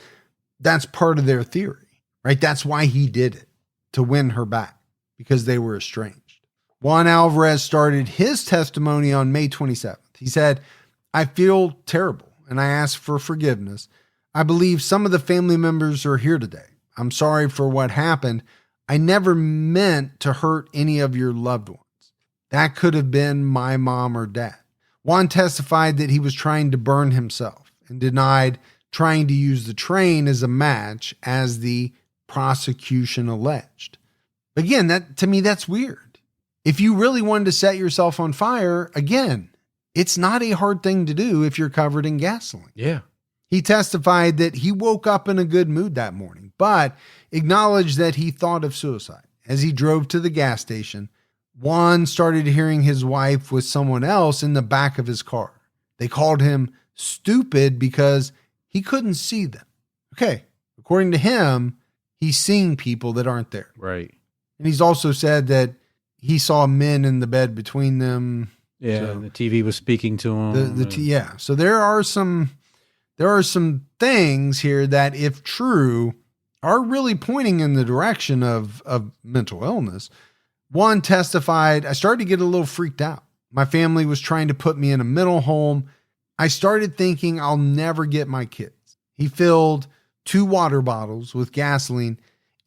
that's part of their theory, right? That's why he did it, to win her back, because they were estranged. Juan Alvarez started his testimony on May 27th. He said, I feel terrible and I ask for forgiveness. I believe some of the family members are here today. I'm sorry for what happened. I never meant to hurt any of your loved ones. That could have been my mom or dad. Juan testified that he was trying to burn himself and denied trying to use the train as a match, as the prosecution alleged. Again, to me, that's weird. If you really wanted to set yourself on fire, again, it's not a hard thing to do if you're covered in gasoline. Yeah. He testified that he woke up in a good mood that morning, but acknowledged that he thought of suicide. As he drove to the gas station, Juan started hearing his wife with someone else in the back of his car. They called him stupid because he couldn't see them. Okay, according to him, he's seeing people that aren't there. Right. And he's also said that he saw men in the bed between them. Yeah, So and the TV was speaking to him. Yeah. So there are some things here that, if true, are really pointing in the direction of mental illness. Juan testified, I started to get a little freaked out. My family was trying to put me in a mental home. I started thinking I'll never get my kids. He filled 2 water bottles with gasoline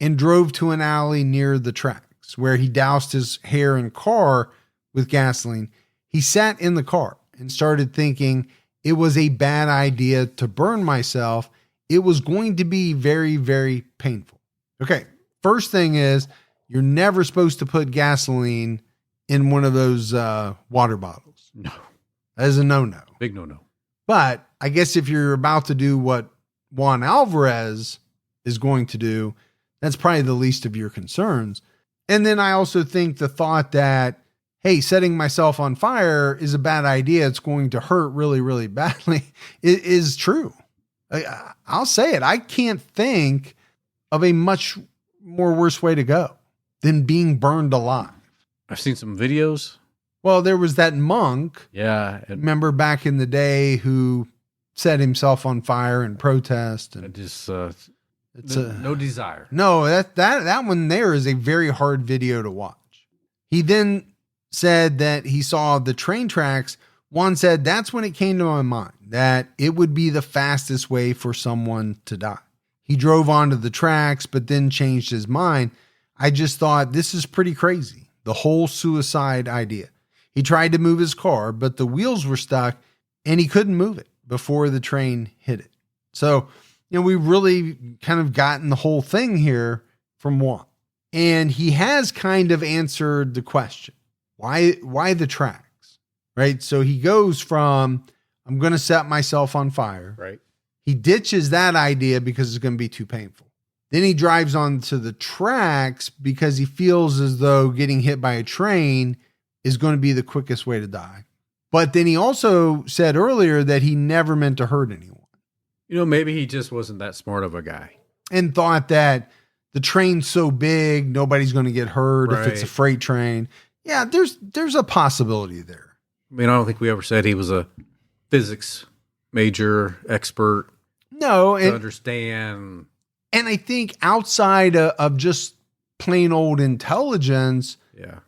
and drove to an alley near the tracks where he doused his hair and car with gasoline. He sat in the car and started thinking it was a bad idea to burn myself. It was going to be very, very painful. Okay, first thing is, you're never supposed to put gasoline in one of those water bottles. No. That is a no-no. Big no-no. But I guess if you're about to do what Juan Alvarez is going to do, that's probably the least of your concerns. And then I also think the thought that, hey, setting myself on fire is a bad idea, it's going to hurt really, really badly, is true. I'll say it. I can't think of a much more worse way to go than being burned alive. I've seen some videos. Well, there was that monk, Yeah. remember back in the day, who set himself on fire in protest. And Just it's no desire. no, that one there is a very hard video to watch. He then said that he saw the train tracks. Juan said, that's when it came to my mind that it would be the fastest way for someone to die. He drove onto the tracks, but then changed his mind. I just thought, this is pretty crazy. The whole suicide idea. He tried to move his car, but the wheels were stuck and he couldn't move it before the train hit it. So, we really kind of gotten the whole thing here from Juan. And he has kind of answered the question. Why the tracks? Right? So he goes from, I'm going to set myself on fire. Right. He ditches that idea because it's going to be too painful. Then he drives onto the tracks because he feels as though getting hit by a train is going to be the quickest way to die. But then he also said earlier that he never meant to hurt anyone. Maybe he just wasn't that smart of a guy. And thought that the train's so big, nobody's going to get hurt if it's a Right. freight train. Yeah, there's a possibility there. I mean, I don't think we ever said he was a physics major expert No, to understand. and I think outside of just plain old intelligence, Yeah.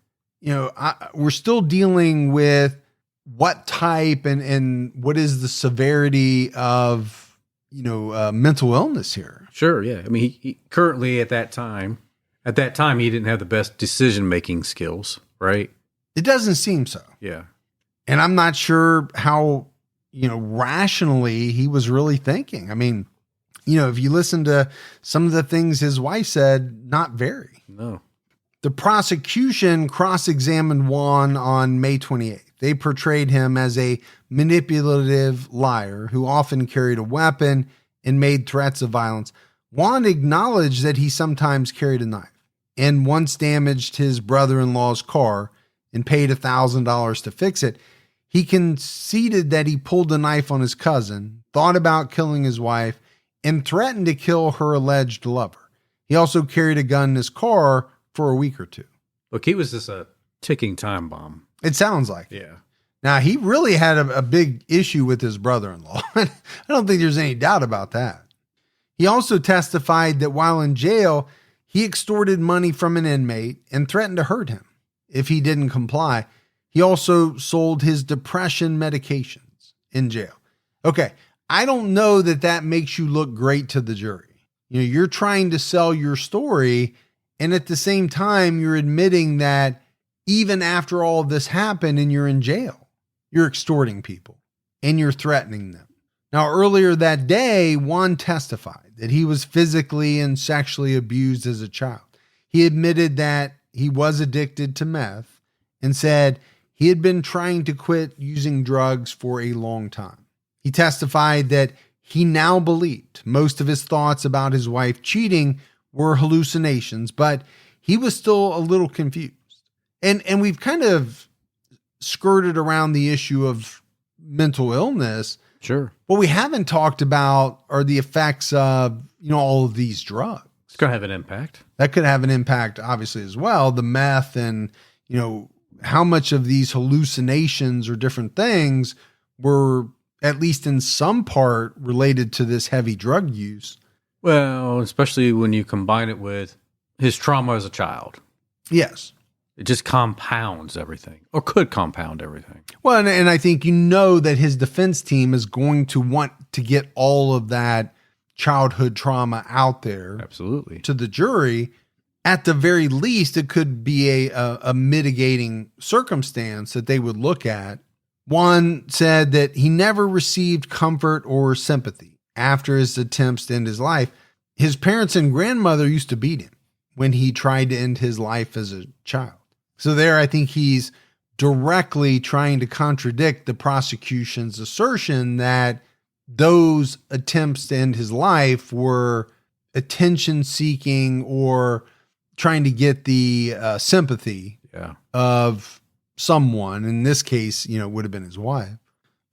we're still dealing with what type and what is the severity of, mental illness here. Sure. Yeah. I mean, he currently at that time, he didn't have the best decision-making skills, right? It doesn't seem so. Yeah. And I'm not sure how, rationally he was really thinking. I mean, if you listen to some of the things his wife said, not very. No. The prosecution cross-examined Juan on May 28th. They portrayed him as a manipulative liar who often carried a weapon and made threats of violence. Juan acknowledged that he sometimes carried a knife and once damaged his brother-in-law's car and paid $1,000 to fix it. He conceded that he pulled the knife on his cousin, thought about killing his wife, and threatened to kill her alleged lover. He also carried a gun in his car for a week or two. Look, he was just a ticking time bomb. It sounds like it. Yeah. Now, he really had a big issue with his brother-in-law. I don't think there's any doubt about that. He also testified that while in jail, he extorted money from an inmate and threatened to hurt him if he didn't comply. He also sold his depression medications in jail. Okay, I don't know that that makes you look great to the jury. You know, you're trying to sell your story, and at the same time, you're admitting that even after all of this happened and you're in jail, you're extorting people and you're threatening them. Now, earlier that day, Juan testified that he was physically and sexually abused as a child. He admitted that he was addicted to meth and said he had been trying to quit using drugs for a long time. He testified that he now believed most of his thoughts about his wife cheating were hallucinations, but he was still a little confused. And we've kind of skirted around the issue of mental illness. Sure. What we haven't talked about are the effects of, all of these drugs. It's going to have an impact. That could have an impact, obviously, as well. The meth and, how much of these hallucinations or different things were, at least in some part, related to this heavy drug use. Well, especially when you combine it with his trauma as a child. Yes. It just compounds everything, or could compound everything. Well, and I think that his defense team is going to want to get all of that childhood trauma out there. Absolutely. To the jury. At the very least, it could be a mitigating circumstance that they would look at. Juan said that he never received comfort or sympathy after his attempts to end his life. His parents and grandmother used to beat him when he tried to end his life as a child. So there, I think he's directly trying to contradict the prosecution's assertion that those attempts to end his life were attention-seeking or trying to get the sympathy of someone. In this case, would have been his wife.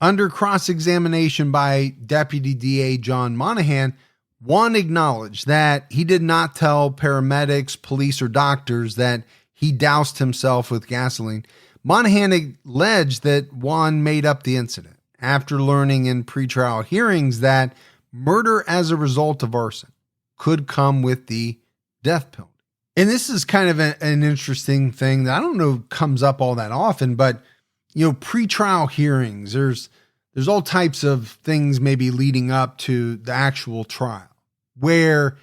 Under cross-examination by Deputy DA John Monahan, Juan acknowledged that he did not tell paramedics, police, or doctors that he doused himself with gasoline. Monahan alleged that Juan made up the incident after learning in pretrial hearings that murder as a result of arson could come with the death penalty. And this is kind of an interesting thing that I don't know comes up all that often, but pretrial hearings, there's all types of things maybe leading up to the actual trial where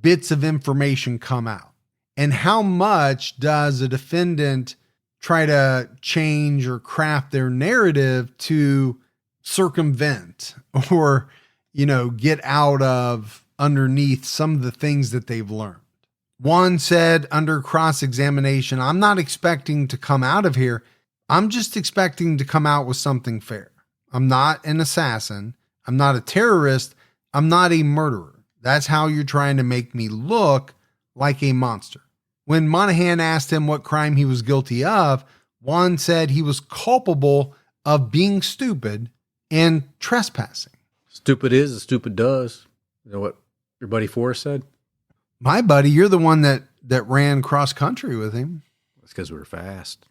bits of information come out. And how much does a defendant try to change or craft their narrative to circumvent or, get out of underneath some of the things that they've learned? Juan said under cross-examination, "I'm not expecting to come out of here. I'm just expecting to come out with something fair. I'm not an assassin. I'm not a terrorist. I'm not a murderer. That's how you're trying to make me look like a monster." When Monahan asked him what crime he was guilty of, Juan said he was culpable of being stupid and trespassing. Stupid is as stupid does. You know what your buddy Forrest said? My buddy, you're the one that ran cross country with him. That's because we were fast.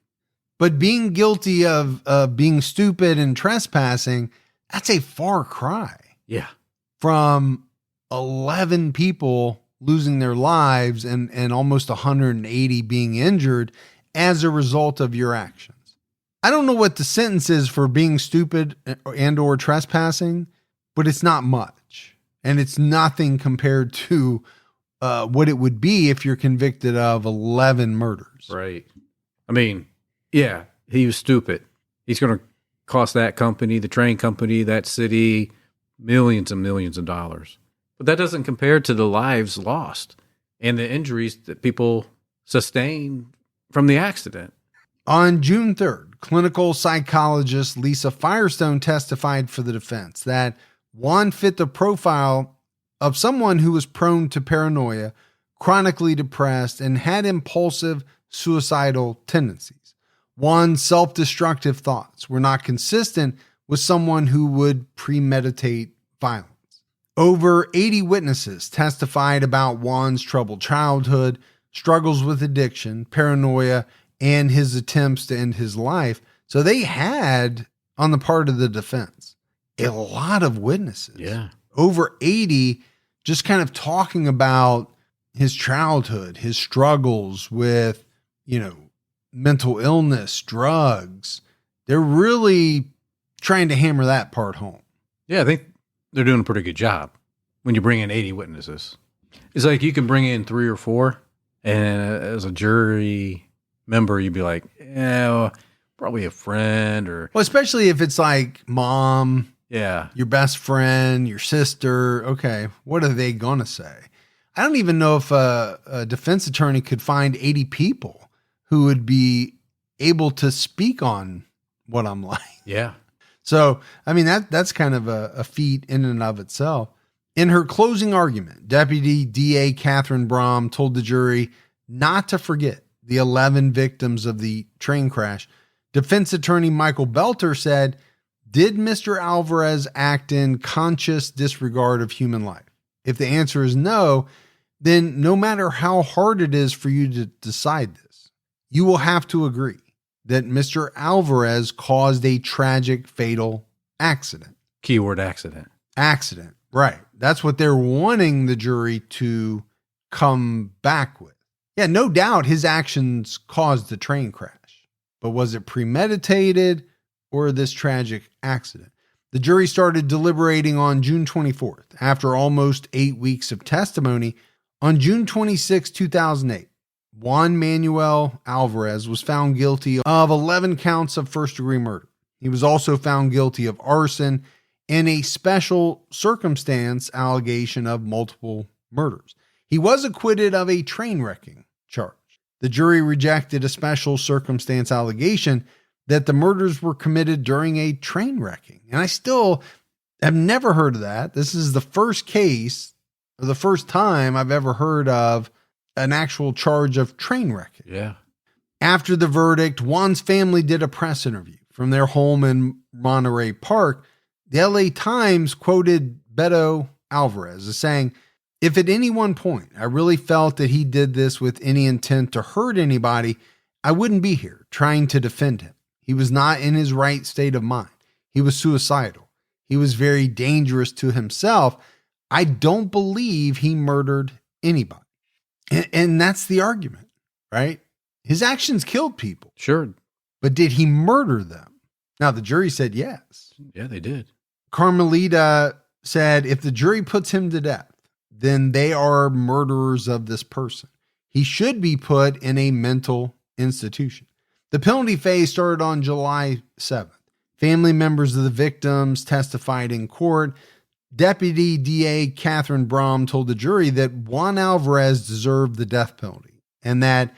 But being guilty of being stupid and trespassing, that's a far cry. Yeah. From 11 people losing their lives and almost 180 being injured as a result of your actions. I don't know what the sentence is for being stupid and or trespassing, but it's not much. And it's nothing compared to what it would be if you're convicted of 11 murders. Right. I mean, yeah, he was stupid. He's going to cost that company, the train company, that city, millions and millions of dollars. But that doesn't compare to the lives lost and the injuries that people sustain from the accident. On June 3rd, clinical psychologist Lisa Firestone testified for the defense that Juan fit the profile of someone who was prone to paranoia, chronically depressed, and had impulsive suicidal tendencies. Juan's self-destructive thoughts were not consistent with someone who would premeditate violence. Over 80 witnesses testified about Juan's troubled childhood, struggles with addiction, paranoia, and his attempts to end his life. So they had, on the part of the defense, a lot of witnesses. Yeah. Over 80 just kind of talking about his childhood, his struggles with, mental illness, drugs. They're really trying to hammer that part home. Yeah, I think they're doing a pretty good job when you bring in 80 witnesses. It's like you can bring in 3 or 4, and as a jury member, you'd be like, yeah, well, probably a friend or... Well, especially if it's like mom, Yeah. your best friend, your sister. Okay, what are they going to say? I don't even know if a defense attorney could find 80 people who would be able to speak on what I'm like. Yeah. So, I mean, that's kind of a feat in and of itself. In her closing argument, Deputy DA Catherine Brom told the jury not to forget the 11 victims of the train crash. Defense attorney Michael Belter said, did Mr. Alvarez act in conscious disregard of human life? If the answer is no, then no matter how hard it is for you to decide this, you will have to agree that Mr. Alvarez caused a tragic, fatal accident. Keyword accident. Accident, right. That's what they're wanting the jury to come back with. Yeah, no doubt his actions caused the train crash, but was it premeditated or this tragic accident? The jury started deliberating on June 24th. After almost 8 weeks of testimony, on June 26, 2008, Juan Manuel Alvarez was found guilty of 11 counts of first-degree murder. He was also found guilty of arson and a special circumstance allegation of multiple murders. He was acquitted of a train wrecking charge. The jury rejected a special circumstance allegation that the murders were committed during a train wrecking. And I still have never heard of that. This is the first case, or the first time I've ever heard of an actual charge of train wrecking. Yeah. After the verdict, Juan's family did a press interview from their home in Monterey Park. The LA Times quoted Beto Alvarez as saying, if at any one point I really felt that he did this with any intent to hurt anybody, I wouldn't be here trying to defend him. He was not in his right state of mind. He was suicidal. He was very dangerous to himself. I don't believe he murdered anybody. And that's the argument, right? His actions killed people. Sure. But did he murder them? Now, the jury said yes. Yeah, they did. Carmelita said if the jury puts him to death, then they are murderers of this person. He should be put in a mental institution. The penalty phase started on July 7th. Family members of the victims testified in court. Deputy DA Catherine Brom told the jury that Juan Alvarez deserved the death penalty and that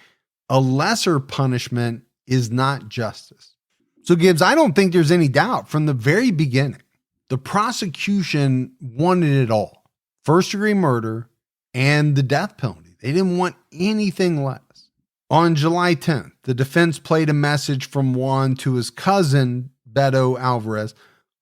a lesser punishment is not justice. So, Gibbs, I don't think there's any doubt from the very beginning. The prosecution wanted it all. First-degree murder and the death penalty. They didn't want anything less. On July 10th, the defense played a message from Juan to his cousin, Beto Alvarez.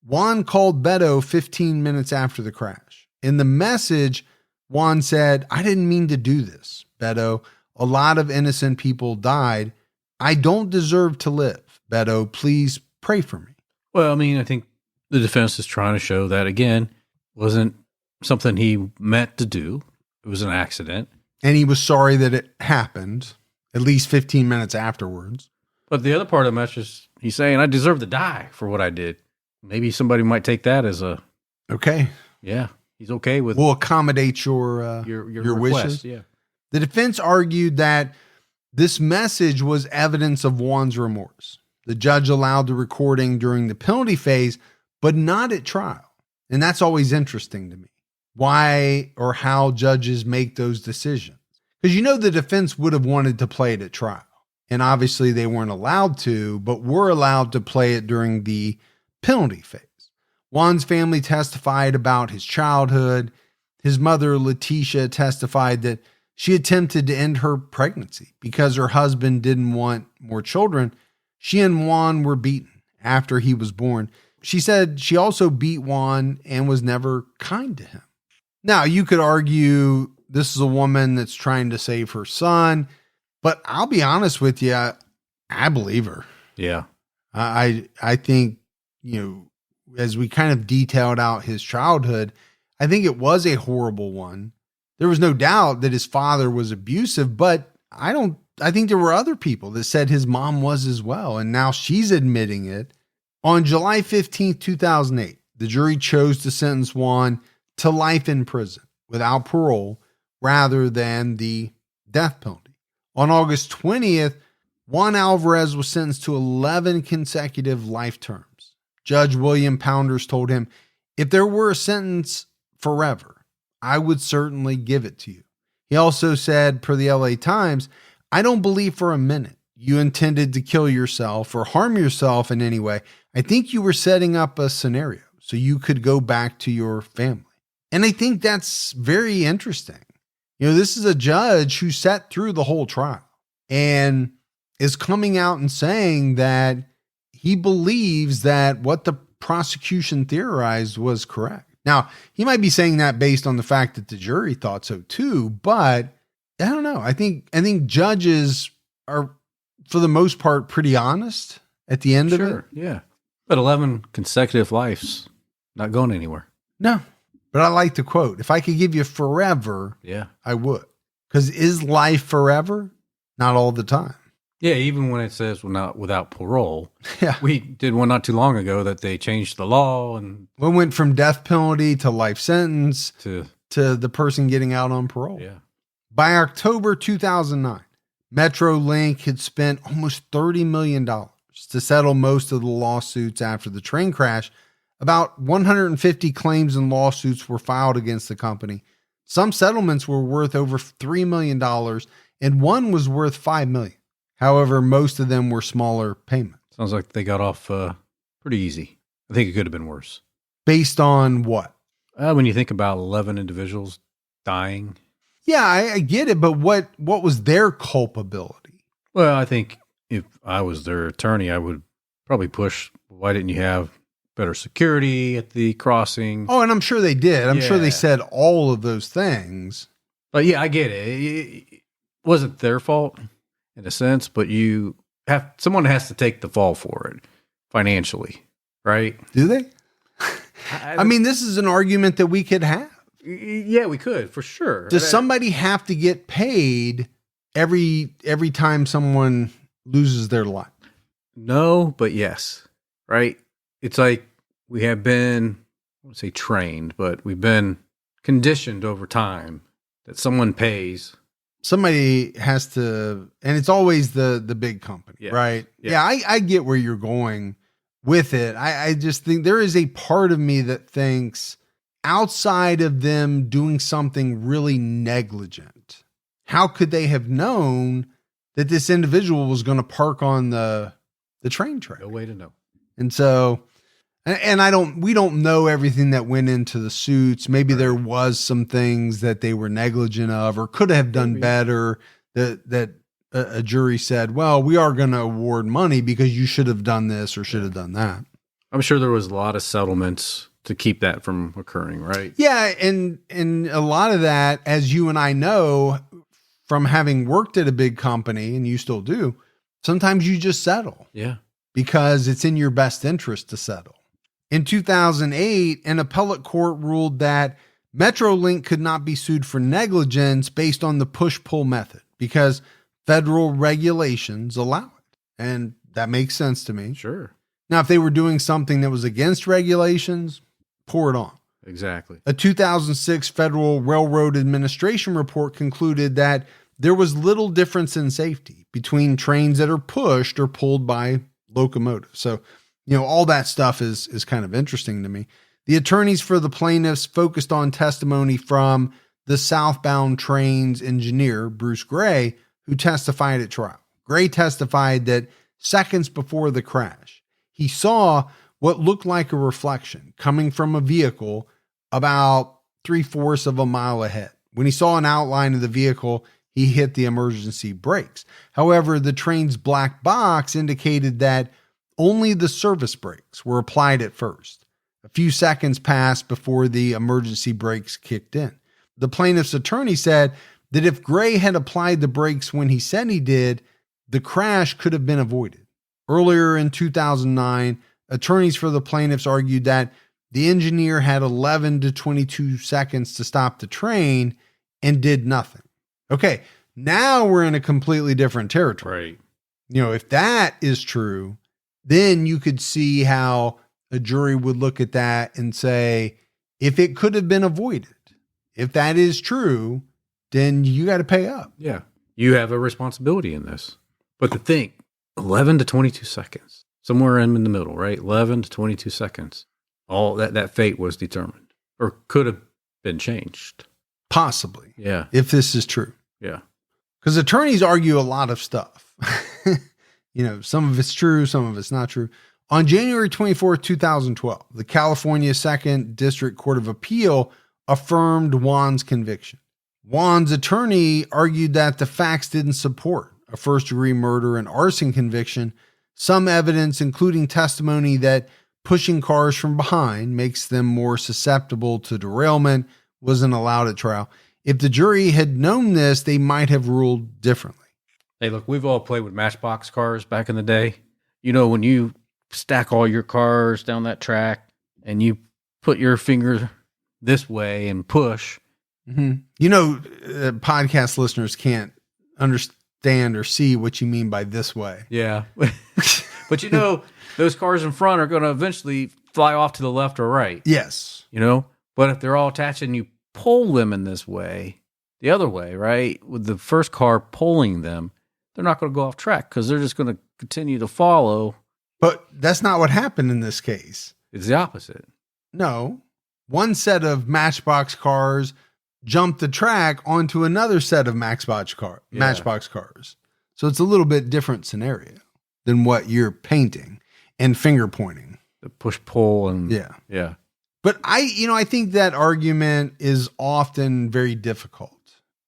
Juan called Beto 15 minutes after the crash. In the message, Juan said, I didn't mean to do this, Beto. A lot of innocent people died. I don't deserve to live. Beto, please pray for me. Well, I mean, I think the defense is trying to show that, again, wasn't something he meant to do. It was an accident. And he was sorry that it happened, at least 15 minutes afterwards. But the other part of the message, he's saying, I deserve to die for what I did. Maybe somebody might take that as a... Okay. Yeah, he's okay with... We'll accommodate your request, wishes. Yeah. The defense argued that this message was evidence of Juan's remorse. The judge allowed the recording during the penalty phase, but not at trial. And that's always interesting to me. Why or how judges make those decisions. Because the defense would have wanted to play it at trial. And obviously they weren't allowed to, but were allowed to play it during the penalty phase. Juan's family testified about his childhood. His mother, Leticia, testified that she attempted to end her pregnancy because her husband didn't want more children. She and Juan were beaten after he was born. She said she also beat Juan and was never kind to him. Now, you could argue this is a woman that's trying to save her son, but I'll be honest with you, I believe her. Yeah. I think, as we kind of detailed out his childhood, I think it was a horrible one. There was no doubt that his father was abusive, but I think there were other people that said his mom was as well. And now she's admitting it. On July 15th, 2008, the jury chose to sentence Juan to life in prison without parole rather than the death penalty. On August 20th, Juan Alvarez was sentenced to 11 consecutive life terms. Judge William Pounders told him, "If there were a sentence forever, I would certainly give it to you." He also said, per the LA Times, "I don't believe for a minute you intended to kill yourself or harm yourself in any way. I think you were setting up a scenario so you could go back to your family." And I think that's very interesting. This is a judge who sat through the whole trial and is coming out and saying that he believes that what the prosecution theorized was correct. Now, he might be saying that based on the fact that the jury thought so too, but I don't know. I think judges are, for the most part, pretty honest at the end of it. Yeah. But 11 consecutive lives, not going anywhere. No. But I like the quote. If I could give you forever, I would. Because is life forever? Not all the time. Yeah, even when it says without parole. Yeah. We did one not too long ago that they changed the law and we went from death penalty to life sentence to the person getting out on parole. Yeah. By October 2009, Metrolink had spent almost $30 million to settle most of the lawsuits after the train crash. About 150 claims and lawsuits were filed against the company. Some settlements were worth over $3 million, and one was worth $5 million. However, most of them were smaller payments. Sounds like they got off pretty easy. I think it could have been worse. Based on what? When you think about 11 individuals dying. Yeah, I get it, but what was their culpability? Well, I think if I was their attorney, I would probably push, why didn't you have better security at the crossing? Oh, and I'm sure they did. I'm sure they said all of those things. But yeah, I get it. It wasn't their fault in a sense, but someone has to take the fall for it financially, right? Do they? I mean, this is an argument that we could have. Yeah, we could, for sure. Does somebody have to get paid every time someone loses their life? No, but yes, right? It's like we have been, I won't say trained, but we've been conditioned over time that someone pays. Somebody has to, and it's always the big company, right? Yeah, I get where you're going with it. I just think there is a part of me that thinks outside of them doing something really negligent, how could they have known that this individual was going to park on the train track? No way to know. And so, and we don't know everything that went into the suits. Maybe there was some things that they were negligent of or could have done better that a jury said, well, we are going to award money because you should have done this or should have done that. I'm sure there was a lot of settlements to keep that from occurring, right? Yeah. And a lot of that, as you and I know from having worked at a big company, and you still do, sometimes you just settle. Yeah. Because it's in your best interest to settle. In 2008, an appellate court ruled that Metrolink could not be sued for negligence based on the push-pull method because federal regulations allow it. And that makes sense to me. Sure. Now, if they were doing something that was against regulations, pour it on. Exactly. A 2006 Federal Railroad Administration report concluded that there was little difference in safety between trains that are pushed or pulled by locomotives. So, all that stuff is kind of interesting to me. The attorneys for the plaintiffs focused on testimony from the southbound trains engineer, Bruce Gray, who testified at trial. Gray testified that seconds before the crash, he saw what looked like a reflection coming from a vehicle about 3/4 of a mile ahead. When he saw an outline of the vehicle, he hit the emergency brakes. However, the train's black box indicated that only the service brakes were applied at first. A few seconds passed before the emergency brakes kicked in. The plaintiff's attorney said that if Gray had applied the brakes when he said he did, the crash could have been avoided. Earlier in 2009, attorneys for the plaintiffs argued that the engineer had 11 to 22 seconds to stop the train and did nothing. Okay, now we're in a completely different territory. Right. If that is true, then you could see how a jury would look at that and say, if it could have been avoided, if that is true, then you got to pay up. Yeah. You have a responsibility in this. But to think, 11 to 22 seconds, somewhere in the middle, right? 11 to 22 seconds. All that fate was determined or could have been changed. Possibly. Yeah. If this is true. Yeah. Because attorneys argue a lot of stuff. Some of it's true, some of it's not true. On January 24th, 2012, the California 2nd District Court of Appeal affirmed Juan's conviction. Juan's attorney argued that the facts didn't support a first-degree murder and arson conviction. Some evidence, including testimony that pushing cars from behind makes them more susceptible to derailment, wasn't allowed at trial. If the jury had known this, they might have ruled differently. Hey, look, we've all played with Matchbox cars back in the day. When you stack all your cars down that track and you put your finger this way and push. Mm-hmm. Podcast listeners can't understand or see what you mean by this way. Yeah. But those cars in front are going to eventually fly off to the left or right. Yes. But if they're all attached and you pull them in this way, the other way, right? With the first car pulling them, they're not going to go off track because they're just going to continue to follow. But that's not what happened in this case. It's the opposite. No. One set of Matchbox cars jumped the track onto another set of Matchbox cars. So it's a little bit different scenario than what you're painting and finger pointing. The push-pull and... Yeah. But I think that argument is often very difficult.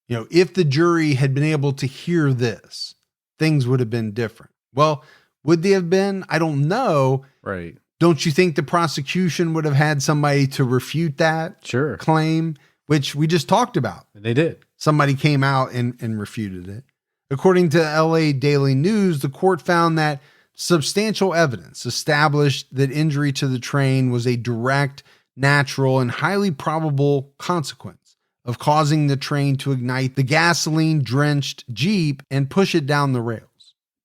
If the jury had been able to hear this, things would have been different. Well, would they have been? I don't know. Right. Don't you think the prosecution would have had somebody to refute that claim, which we just talked about? They did. Somebody came out and refuted it. According to LA Daily News, the court found that substantial evidence established that injury to the train was a direct, natural, and highly probable consequence of causing the train to ignite the gasoline-drenched Jeep and push it down the rails.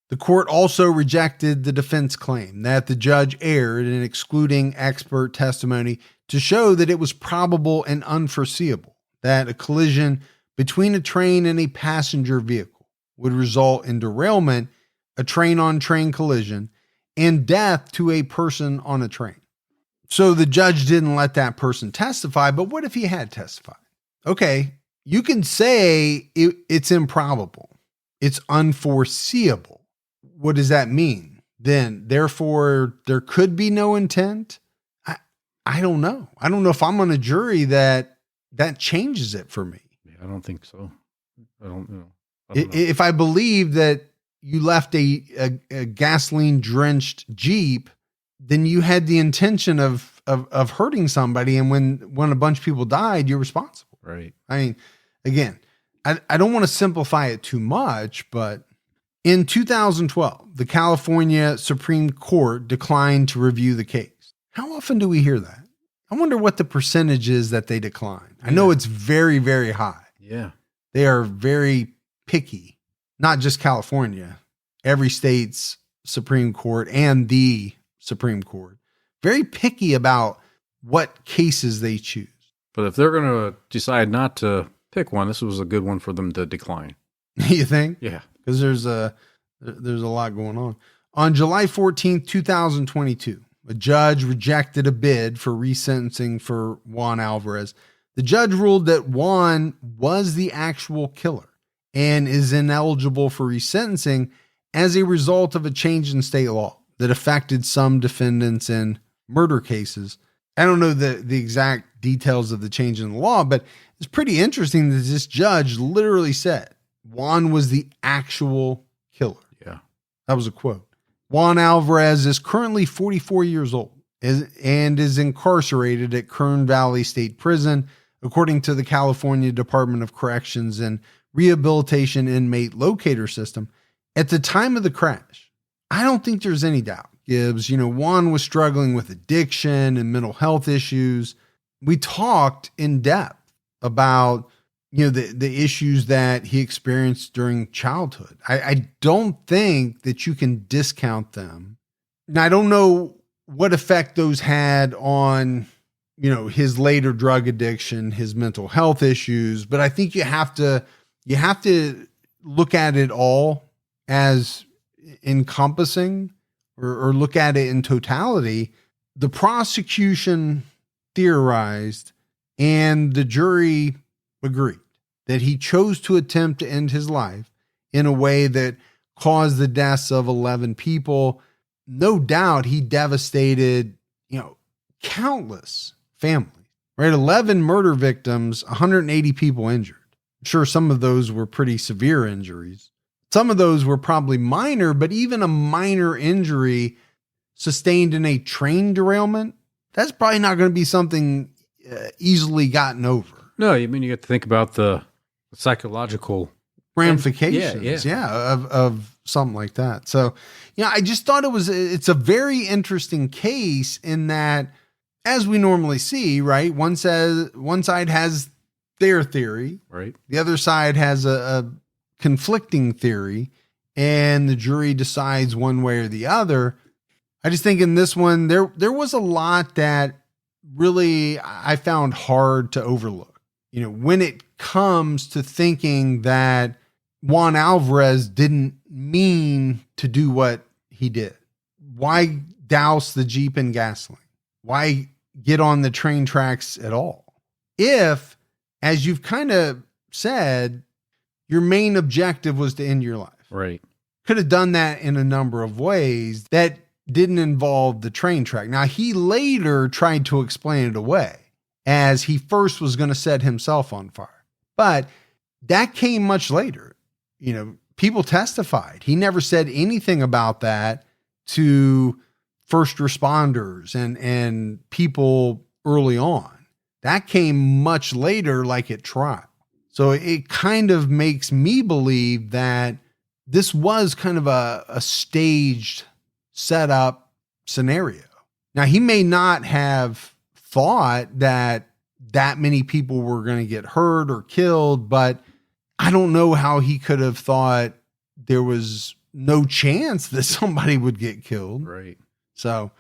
The court also rejected the defense claim that the judge erred in excluding expert testimony to show that it was probable and unforeseeable that a collision between a train and a passenger vehicle would result in derailment, a train-on-train collision, and death to a person on a train. So the judge didn't let that person testify, but what if he had testified? Okay, you can say it's improbable. It's unforeseeable. What does that mean? Then, therefore, there could be no intent? I don't know. I don't know if I'm on a jury that changes it for me. Yeah, I don't think so. I don't know. If I believe that you left a gasoline-drenched Jeep, then you had the intention of hurting somebody, and when a bunch of people died, you're responsible. Right. I mean, again, I don't want to simplify it too much, but in 2012, the California Supreme Court declined to review the case. How often do we hear that? I wonder what the percentage is that they decline. I know it's very, very high. Yeah. They are very picky, not just California, every state's Supreme Court and the Supreme Court, very picky about what cases they choose. But if they're going to decide not to pick one, this was a good one for them to decline. You think? Yeah. Because there's a lot going on. On July 14th, 2022, a judge rejected a bid for resentencing for Juan Alvarez. The judge ruled that Juan was the actual killer and is ineligible for resentencing as a result of a change in state law that affected some defendants in murder cases. I don't know the exact details of the change in the law, but it's pretty interesting that this judge literally said Juan was the actual killer. Yeah. That was a quote. Juan Alvarez is currently 44 years old and is incarcerated at Kern Valley State Prison, according to the California Department of Corrections and Rehabilitation Inmate Locator System. At the time of the crash, I don't think there's any doubt, Gibbs. Juan was struggling with addiction and mental health issues. We talked in depth about the issues that he experienced during childhood. I don't think that you can discount them. Now, I don't know what effect those had on, his later drug addiction, his mental health issues. But I think you have to look at it all as encompassing or look at it in totality. The prosecution theorized and the jury agreed that he chose to attempt to end his life in a way that caused the deaths of 11 people. No doubt he devastated, countless families, right? 11 murder victims, 180 people injured. I'm sure some of those were pretty severe injuries. Some of those were probably minor, but even a minor injury sustained in a train derailment, that's probably not going to be something easily gotten over. No, you mean you get to think about the psychological ramifications, of something like that. So, I just thought it's a very interesting case in that, as we normally see, right? One side has their theory, right? The other side has a conflicting theory, and the jury decides one way or the other. I just think in this one, there was a lot that really I found hard to overlook. When it comes to thinking that Juan Alvarez didn't mean to do what he did. Why douse the Jeep in gasoline? Why get on the train tracks at all? If, as you've kind of said, your main objective was to end your life. Right. Could have done that in a number of ways that didn't involve the train track. Now, he later tried to explain it away, as he first was going to set himself on fire. But that came much later. People testified. He never said anything about that to first responders and people early on. That came much later, like at trial. So it kind of makes me believe that this was kind of a staged setup scenario. Now, he may not have thought that many people were going to get hurt or killed, but I don't know how he could have thought there was no chance that somebody would get killed. Right. So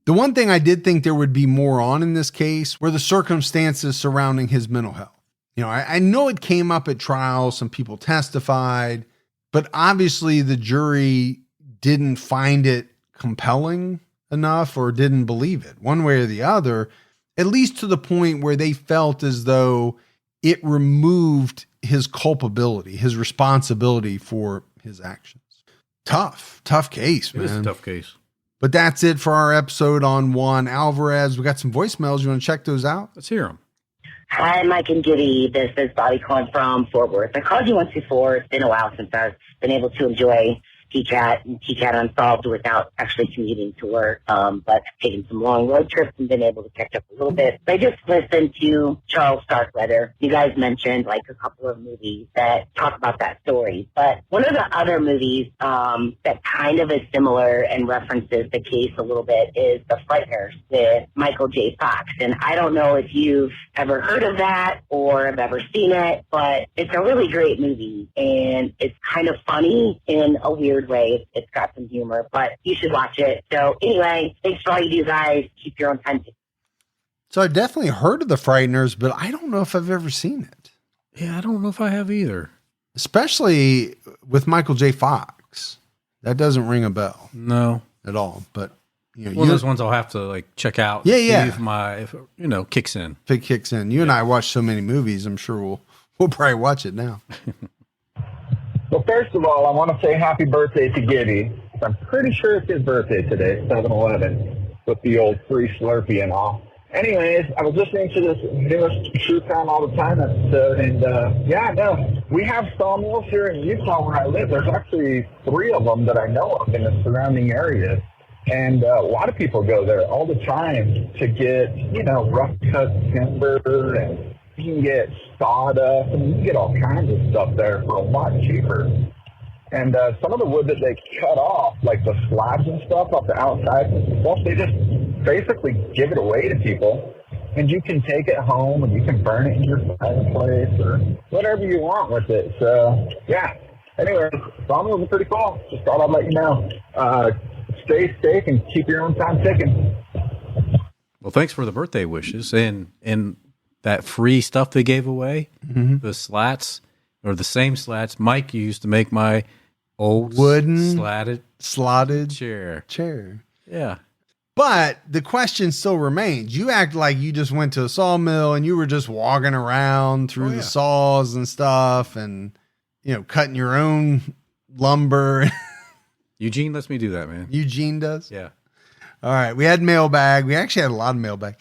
the one thing I did think there would be more on in this case were the circumstances surrounding his mental health. I know it came up at trial. Some people testified, but obviously the jury didn't find it compelling enough or didn't believe it one way or the other, at least to the point where they felt as though it removed his culpability, his responsibility for his actions. Tough case, man. It is a tough case. But that's it for our episode on Juan Alvarez. We got some voicemails. You want to check those out? Let's hear them. Hi, Mike and Gibby. This is Bobby calling from Fort Worth. I called you once before. It's been a while since I've been able to enjoy TCAT and TCAT Unsolved without actually commuting to work, but taking some long road trips and been able to catch up a little bit. I just listened to Charles Starkweather. You guys mentioned like a couple of movies that talk about that story, but one of the other movies that kind of is similar and references the case a little bit is The Frighteners with Michael J. Fox. And I don't know if you've ever heard of that or have ever seen it, but it's a really great movie, and it's kind of funny in a weird way. It's got some humor, but you should watch it. So anyway, thanks for all you do, guys. Keep your own time. So I've definitely heard of The Frighteners, but I don't know if I've ever seen it. Yeah, I don't know if I have either. Especially with Michael J. Fox. That doesn't ring a bell. No. At all. But those ones I'll have to like check out. Yeah. If it kicks in. If it kicks in. You and I watch so many movies, I'm sure we'll probably watch it now. Well, first of all, I want to say happy birthday to Gibby. I'm pretty sure it's his birthday today, 7-11, with the old free Slurpee and all. Anyways, I was listening to this newest True Crime All the Time episode, and we have sawmills here in Utah where I live. There's actually 3 of them that I know of in the surrounding areas, and a lot of people go there all the time to get, rough cut timber, and you can get sawdust, and you can get all kinds of stuff there for a lot cheaper. And some of the wood that they cut off, like the slabs and stuff off the outside, they just basically give it away to people. And you can take it home and you can burn it in your fireplace or whatever you want with it. So, yeah. Anyway, sawmills are pretty cool. Just thought I'd let you know. Stay safe and keep your own time ticking. Well, thanks for the birthday wishes and that free stuff they gave away. The slats, or the same slats Mike used to make my old wooden slotted chair. Yeah. But the question still remains. You act like you just went to a sawmill and you were just walking around through the saws and stuff and, cutting your own lumber. Eugene lets me do that, man. Eugene does? Yeah. All right. We had mailbag. We actually had a lot of mailbag.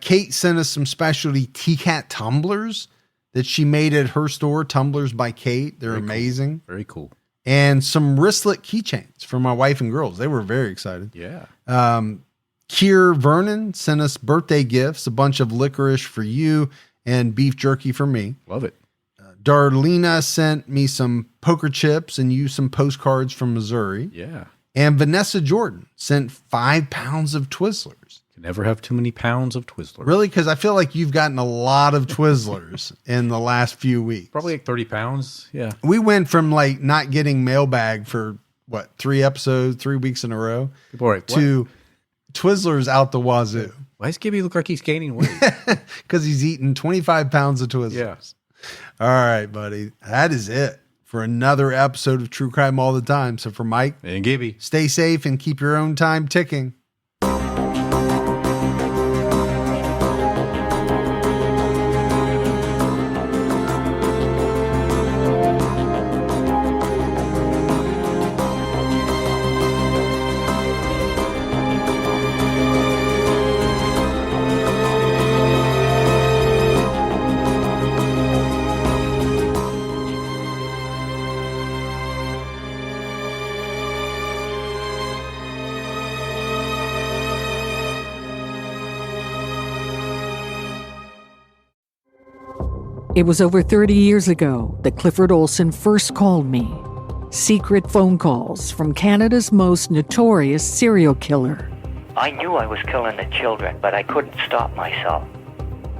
Kate sent us some specialty TCAT tumblers that she made at her store, Tumblers by Kate. They're amazing. Very cool. And some wristlet keychains for my wife and girls. They were very excited. Yeah. Kier Vernon sent us birthday gifts, a bunch of licorice for you and beef jerky for me. Love it. Darlena sent me some poker chips and you some postcards from Missouri. Yeah. And Vanessa Jordan sent 5 pounds of Twizzlers. You never have too many pounds of Twizzlers. Really? Because I feel like you've gotten a lot of Twizzlers in the last few weeks. Probably like 30 pounds. Yeah. We went from like not getting mailbag for 3 episodes, 3 weeks in a row, People are like, to Twizzlers out the wazoo. why does Gibby look like he's gaining weight? Because he's eating 25 pounds of Twizzlers. Yeah. All right, buddy. That is it for another episode of True Crime All the Time. So for Mike And Gibby. stay safe and keep your own time ticking. It was over 30 years ago that Clifford Olson first called me. Secret phone calls from Canada's most notorious serial killer. I knew I was killing the children, but I couldn't stop myself.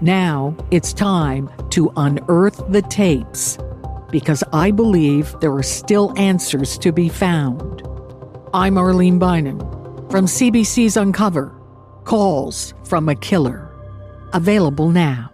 Now it's time to unearth the tapes, because I believe there are still answers to be found. I'm Arlene Bynum from CBC's Uncover, Calls from a Killer. Available now.